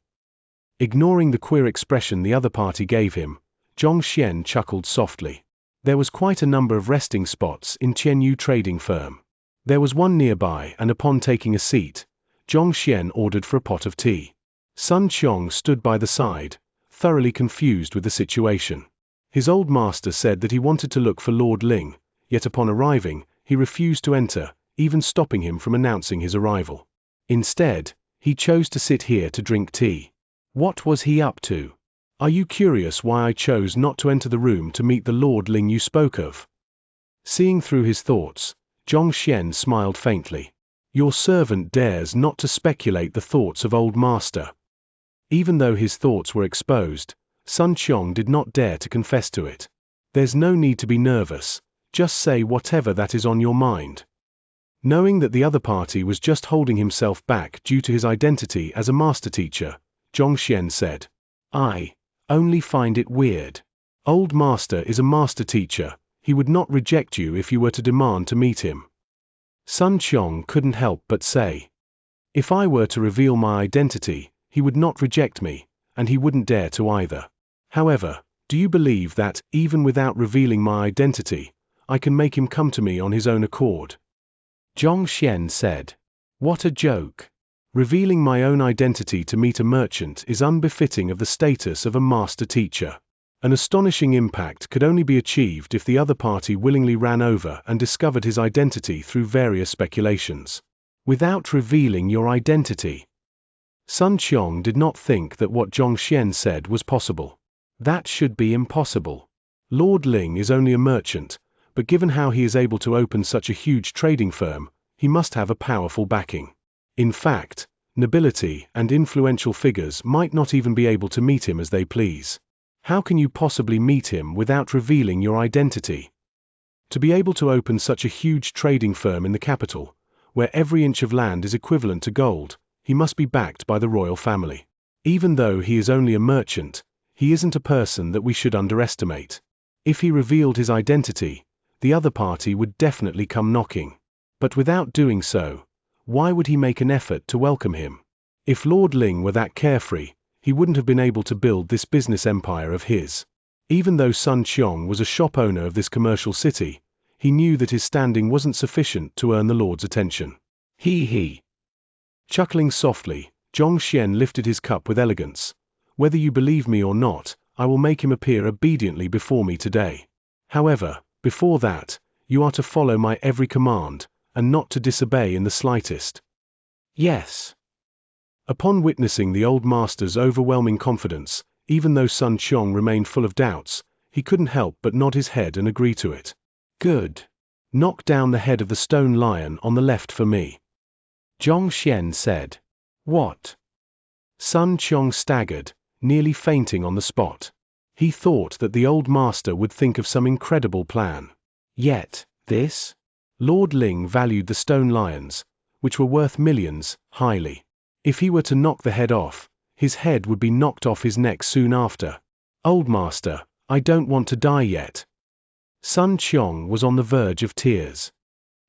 Ignoring the queer expression the other party gave him, Xianxia chuckled softly. There was quite a number of resting spots in Qianyu trading firm. There was one nearby, and upon taking a seat, Xianxia ordered for a pot of tea. Sun Qiong stood by the side, thoroughly confused with the situation. His old master said that he wanted to look for Lord Ling, yet upon arriving, he refused to enter, even stopping him from announcing his arrival. Instead, he chose to sit here to drink tea. What was he up to? Are you curious why I chose not to enter the room to meet the Lord Ling you spoke of? Seeing through his thoughts, Xianxia smiled faintly. Your servant dares not to speculate the thoughts of old master. Even though his thoughts were exposed, Sun Qiong did not dare to confess to it. There's no need to be nervous, just say whatever that is on your mind. Knowing that the other party was just holding himself back due to his identity as a master teacher, Xianxia said, I only find it weird. Old master is a master teacher, he would not reject you if you were to demand to meet him. Sun Qiong couldn't help but say, if I were to reveal my identity, he would not reject me, and he wouldn't dare to either. However, do you believe that, even without revealing my identity, I can make him come to me on his own accord? Xianxia said, what a joke. Revealing my own identity to meet a merchant is unbefitting of the status of a master teacher. An astonishing impact could only be achieved if the other party willingly ran over and discovered his identity through various speculations. Without revealing your identity. Sun Qiong did not think that what Xianxia said was possible. That should be impossible. Lord Ling is only a merchant, but given how he is able to open such a huge trading firm, he must have a powerful backing. In fact, nobility and influential figures might not even be able to meet him as they please. How can you possibly meet him without revealing your identity? To be able to open such a huge trading firm in the capital, where every inch of land is equivalent to gold, he must be backed by the royal family. Even though he is only a merchant, he isn't a person that we should underestimate. If he revealed his identity, the other party would definitely come knocking. But without doing so, why would he make an effort to welcome him? If Lord Ling were that carefree, he wouldn't have been able to build this business empire of his. Even though Sun Qiong was a shop owner of this commercial city, he knew that his standing wasn't sufficient to earn the Lord's attention. He. Chuckling softly, Xianxia lifted his cup with elegance. Whether you believe me or not, I will make him appear obediently before me today. However, before that, you are to follow my every command, and not to disobey in the slightest. Yes. Upon witnessing the old master's overwhelming confidence, even though Sun Qiong remained full of doubts, he couldn't help but nod his head and agree to it. Good. Knock down the head of the stone lion on the left for me. Xianxia said. What? Sun Qiong staggered, nearly fainting on the spot. He thought that the old master would think of some incredible plan. Yet, this? Lord Ling valued the stone lions, which were worth millions, highly. If he were to knock the head off, his head would be knocked off his neck soon after. Old master, I don't want to die yet. Sun Qiong was on the verge of tears.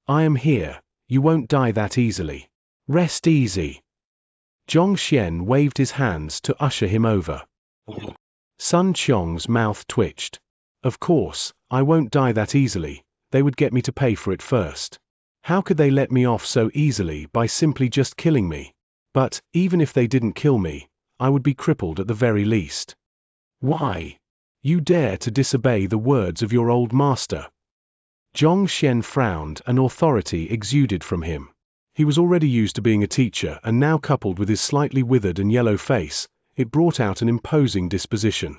I am here, you won't die that easily. Rest easy. Xianxia waved his hands to usher him over. Sun Qiong's mouth twitched. Of course, I won't die that easily, they would get me to pay for it first. How could they let me off so easily by simply just killing me? But, even if they didn't kill me, I would be crippled at the very least. Why? You dare to disobey the words of your old master? Xianxia frowned and authority exuded from him. He was already used to being a teacher and now coupled with his slightly withered and yellow face, it brought out an imposing disposition.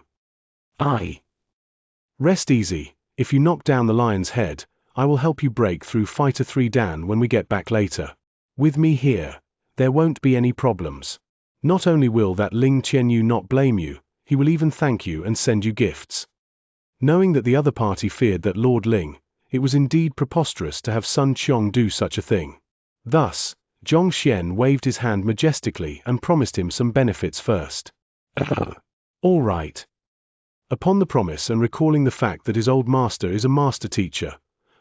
Rest easy, if you knock down the lion's head, I will help you break through Fighter 3 Dan when we get back later. With me here, there won't be any problems. Not only will that Ling Qianyu not blame you, he will even thank you and send you gifts. Knowing that the other party feared that Lord Ling, it was indeed preposterous to have Sun Qiong do such a thing. Thus, Xianxia waved his hand majestically and promised him some benefits first. All right. Upon the promise and recalling the fact that his old master is a master teacher,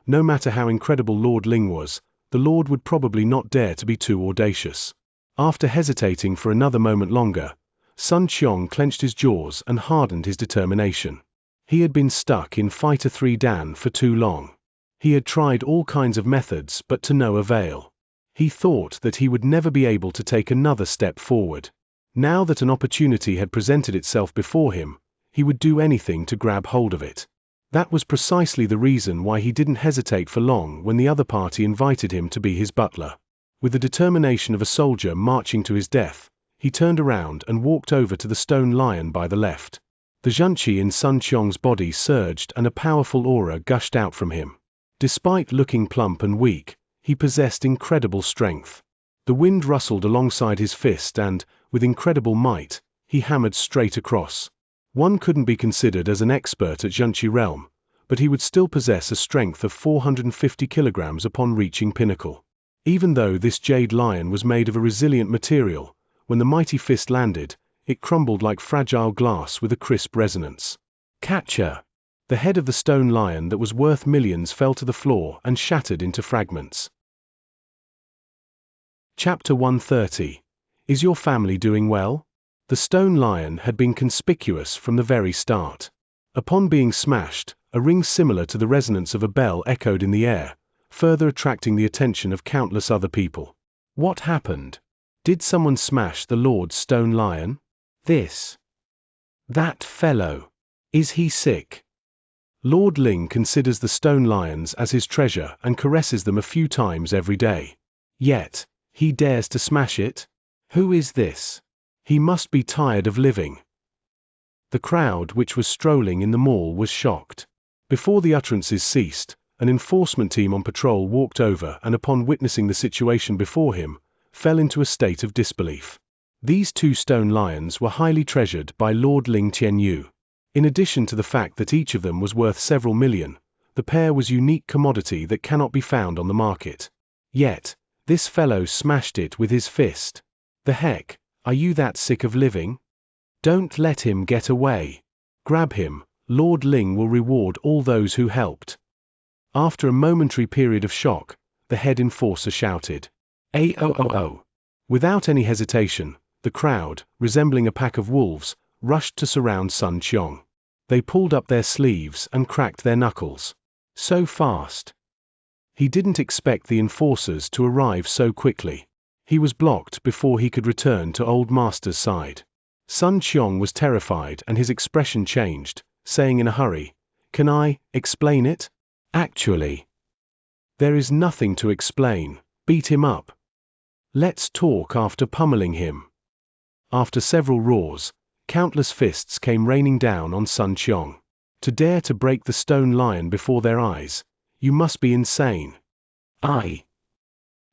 no matter how incredible Lord Ling was, the Lord would probably not dare to be too audacious. After hesitating for another moment longer, Sun Qiong clenched his jaws and hardened his determination. He had been stuck in Fighter 3 Dan for too long. He had tried all kinds of methods but to no avail. He thought that he would never be able to take another step forward. Now that an opportunity had presented itself before him, he would do anything to grab hold of it. That was precisely the reason why he didn't hesitate for long when the other party invited him to be his butler. With the determination of a soldier marching to his death, he turned around and walked over to the stone lion by the left. The Xianxia in Sun Qiong's body surged and a powerful aura gushed out from him. Despite looking plump and weak, he possessed incredible strength. The wind rustled alongside his fist and, with incredible might, he hammered straight across. One couldn't be considered as an expert at Xianxia realm, but he would still possess a strength of 450 kilograms upon reaching pinnacle. Even though this jade lion was made of a resilient material, when the mighty fist landed, it crumbled like fragile glass with a crisp resonance. Catcher! The head of the stone lion that was worth millions fell to the floor and shattered into fragments. Chapter 130. Is your family doing well? The stone lion had been conspicuous from the very start. Upon being smashed, a ring similar to the resonance of a bell echoed in the air, further attracting the attention of countless other people. What happened? Did someone smash the Lord's stone lion? That fellow. Is he sick? Lord Ling considers the stone lions as his treasure and caresses them a few times every day. Yet, he dares to smash it? Who is this? He must be tired of living. The crowd, which was strolling in the mall, was shocked. Before the utterances ceased, an enforcement team on patrol walked over and, upon witnessing the situation before him, fell into a state of disbelief. These 2 stone lions were highly treasured by Lord Ling Qianyu. In addition to the fact that each of them was worth several million, the pair was unique commodity that cannot be found on the market. Yet, this fellow smashed it with his fist. The heck, are you that sick of living? Don't let him get away. Grab him, Lord Ling will reward all those who helped. After a momentary period of shock, the head enforcer shouted, "Aoo!" Without any hesitation, the crowd, resembling a pack of wolves, rushed to surround Sun Qiong. They pulled up their sleeves and cracked their knuckles. So fast. He didn't expect the enforcers to arrive so quickly. He was blocked before he could return to Old Master's side. Sun Qiong was terrified and his expression changed, saying in a hurry, "Can I explain it? Actually, there is nothing to explain. Beat him up. Let's talk after pummeling him." After several roars, countless fists came raining down on Sun Qiong. To dare to break the stone lion before their eyes, you must be insane.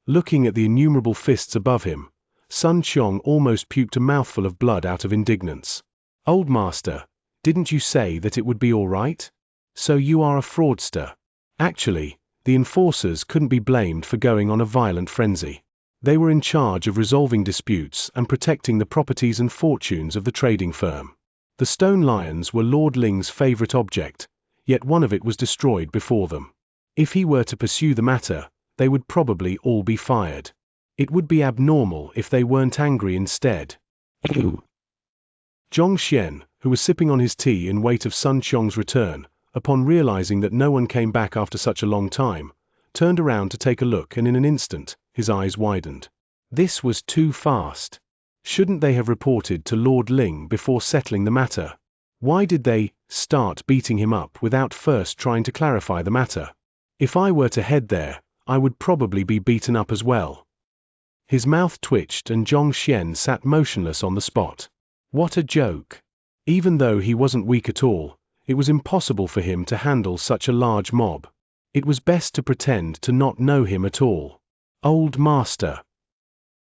Looking at the innumerable fists above him, Sun Qiong almost puked a mouthful of blood out of indignance. "Old Master, didn't you say that it would be all right? So you are a fraudster." Actually, the enforcers couldn't be blamed for going on a violent frenzy. They were in charge of resolving disputes and protecting the properties and fortunes of the trading firm. The stone lions were Lord Ling's favorite object, yet one of it was destroyed before them. If he were to pursue the matter, they would probably all be fired. It would be abnormal if they weren't angry instead. Xianxia, who was sipping on his tea in wait of Sun Qiong's return, upon realizing that no one came back after such a long time, turned around to take a look, and in an instant, his eyes widened. This was too fast. Shouldn't they have reported to Lord Ling before settling the matter? Why did they start beating him up without first trying to clarify the matter? If I were to head there, I would probably be beaten up as well. His mouth twitched and Xianxia sat motionless on the spot. What a joke. Even though he wasn't weak at all, it was impossible for him to handle such a large mob. It was best to pretend to not know him at all. Old Master.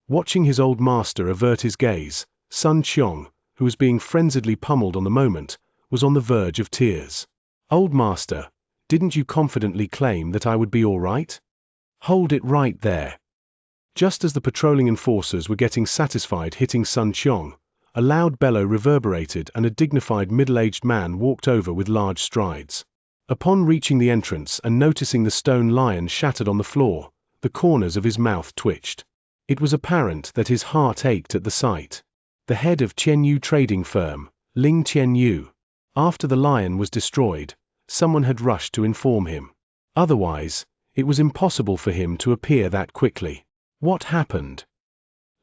Watching his old master avert his gaze, Sun Qiong, who was being frenziedly pummeled on the moment, was on the verge of tears. "Old Master, didn't you confidently claim that I would be all right? Hold it right there." Just as the patrolling enforcers were getting satisfied hitting Sun Qiong, a loud bellow reverberated and a dignified middle-aged man walked over with large strides. Upon reaching the entrance and noticing the stone lion shattered on the floor, the corners of his mouth twitched. It was apparent that his heart ached at the sight. The head of Qianyu trading firm, Ling Qianyu. After the lion was destroyed, someone had rushed to inform him. Otherwise, it was impossible for him to appear that quickly. What happened?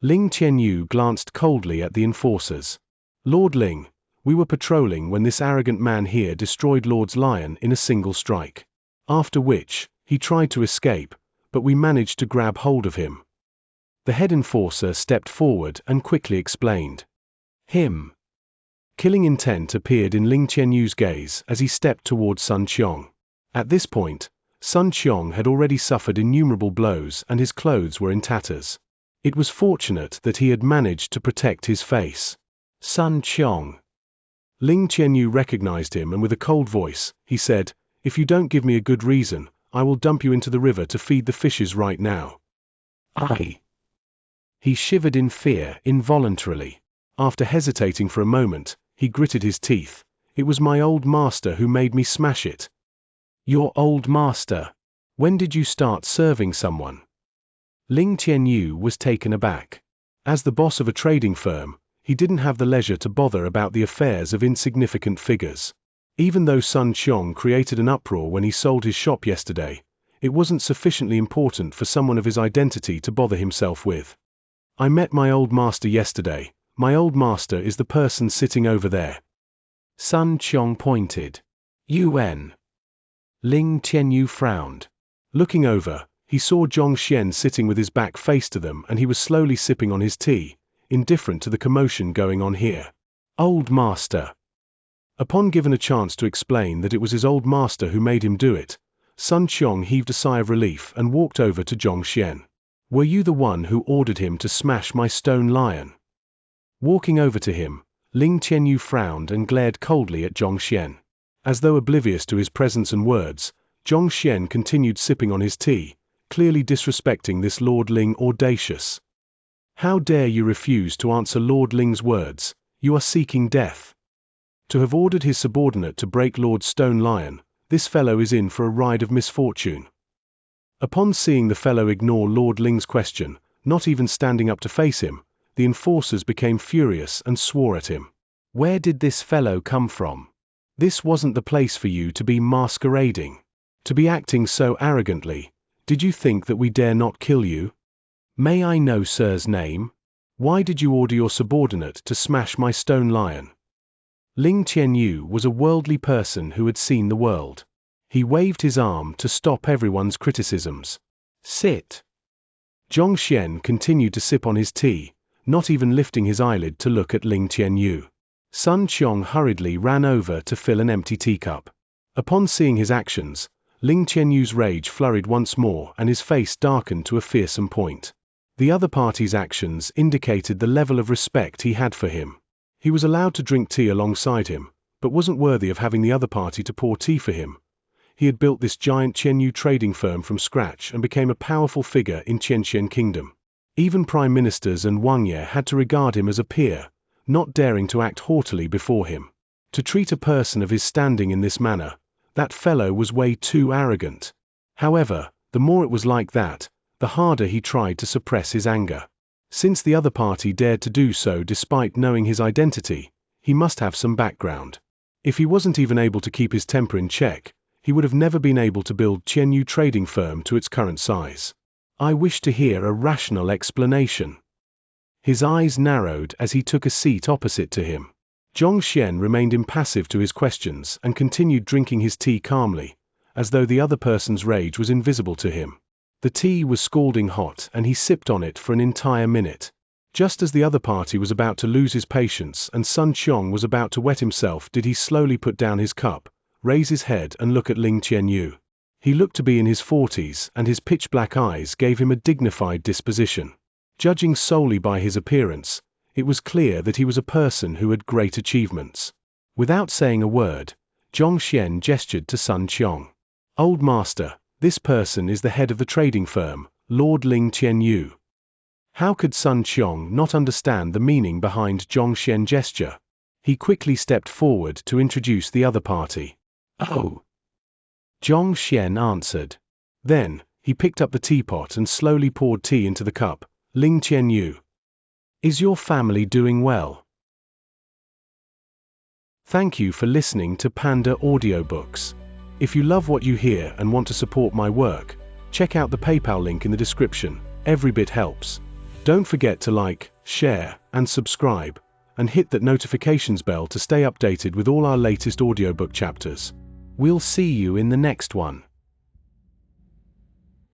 Ling Qianyu glanced coldly at the enforcers. "Lord Ling, we were patrolling when this arrogant man here destroyed Lord's lion in a single strike. After which, he tried to escape, but we managed to grab hold of him." The head enforcer stepped forward and quickly explained. Him. Killing intent appeared in Ling Qianyu's gaze as he stepped toward Sun Qiong. At this point, Sun Qiong had already suffered innumerable blows and his clothes were in tatters. It was fortunate that he had managed to protect his face. "Sun Qiong." Ling Qianyu recognized him and with a cold voice, he said, "If you don't give me a good reason, I will dump you into the river to feed the fishes right now." He shivered in fear involuntarily. After hesitating for a moment, he gritted his teeth. "It was my old master who made me smash it." "Your old master? When did you start serving someone?" Ling Qianyu was taken aback. As the boss of a trading firm, he didn't have the leisure to bother about the affairs of insignificant figures. Even though Sun Qiong created an uproar when he sold his shop yesterday, it wasn't sufficiently important for someone of his identity to bother himself with. "I met my old master yesterday. My old master is the person sitting over there." Sun Qiong pointed. "UN." Ling Qianyu frowned. Looking over, he saw Xianxia sitting with his back face to them and he was slowly sipping on his tea, indifferent to the commotion going on here. "Old master." Upon given a chance to explain that it was his old master who made him do it, Sun Qiong heaved a sigh of relief and walked over to Zhongxian. Were you the one who ordered him to smash my stone lion? Walking over to him, Ling Qianyu frowned and glared coldly at Zhongxian. As though oblivious to his presence and words, Zhongxian continued sipping on his tea, clearly disrespecting this Lord Ling audacious. How dare you refuse to answer Lord Ling's words? You are seeking death. To have ordered his subordinate to break Lord Stone Lion, this fellow is in for a ride of misfortune. Upon seeing the fellow ignore Lord Ling's question, not even standing up to face him, the enforcers became furious and swore at him. Where did this fellow come from? This wasn't the place for you to be masquerading. To be acting so arrogantly. Did you think that we dare not kill you? May I know sir's name? Why did you order your subordinate to smash my stone lion? Ling Qianyu was a worldly person who had seen the world. He waved his arm to stop everyone's criticisms. Sit. Zhongxian continued to sip on his tea, not even lifting his eyelid to look at Ling Qianyu. Sun Qiong hurriedly ran over to fill an empty teacup. Upon seeing his actions, Ling Qianyu's rage flurried once more and his face darkened to a fearsome point. The other party's actions indicated the level of respect he had for him. He was allowed to drink tea alongside him, but wasn't worthy of having the other party to pour tea for him. He had built this giant Qianyu trading firm from scratch and became a powerful figure in Xianxia Kingdom. Even prime ministers and Wang Ye had to regard him as a peer, not daring to act haughtily before him. To treat a person of his standing in this manner, that fellow was way too arrogant. However, the more it was like that, the harder he tried to suppress his anger. Since the other party dared to do so despite knowing his identity, he must have some background. If he wasn't even able to keep his temper in check, he would have never been able to build Qianyu trading firm to its current size. I wish to hear a rational explanation. His eyes narrowed as he took a seat opposite to him. Zhongxian remained impassive to his questions and continued drinking his tea calmly, as though the other person's rage was invisible to him. The tea was scalding hot and he sipped on it for an entire minute. Just as the other party was about to lose his patience and Sun Qiong was about to wet himself, did he slowly put down his cup, raise his head and look at Ling Qianyu. He looked to be in his 40s and his pitch-black eyes gave him a dignified disposition. Judging solely by his appearance, it was clear that he was a person who had great achievements. Without saying a word, Zhongxian gestured to Sun Qiong. Old master, this person is the head of the trading firm, Lord Ling Qianyu. How could Sun Qiong not understand the meaning behind Zhongxian's gesture? He quickly stepped forward to introduce the other party. Oh. Zhongxian answered. Then, he picked up the teapot and slowly poured tea into the cup. Ling Qianyu. Is your family doing well? Thank you for listening to PandaAudioBooks. If you love what you hear and want to support my work, check out the PayPal link in the description. Every bit helps. Don't forget to like, share, and subscribe, and hit that notifications bell to stay updated with all our latest audiobook chapters. We'll see you in the next one.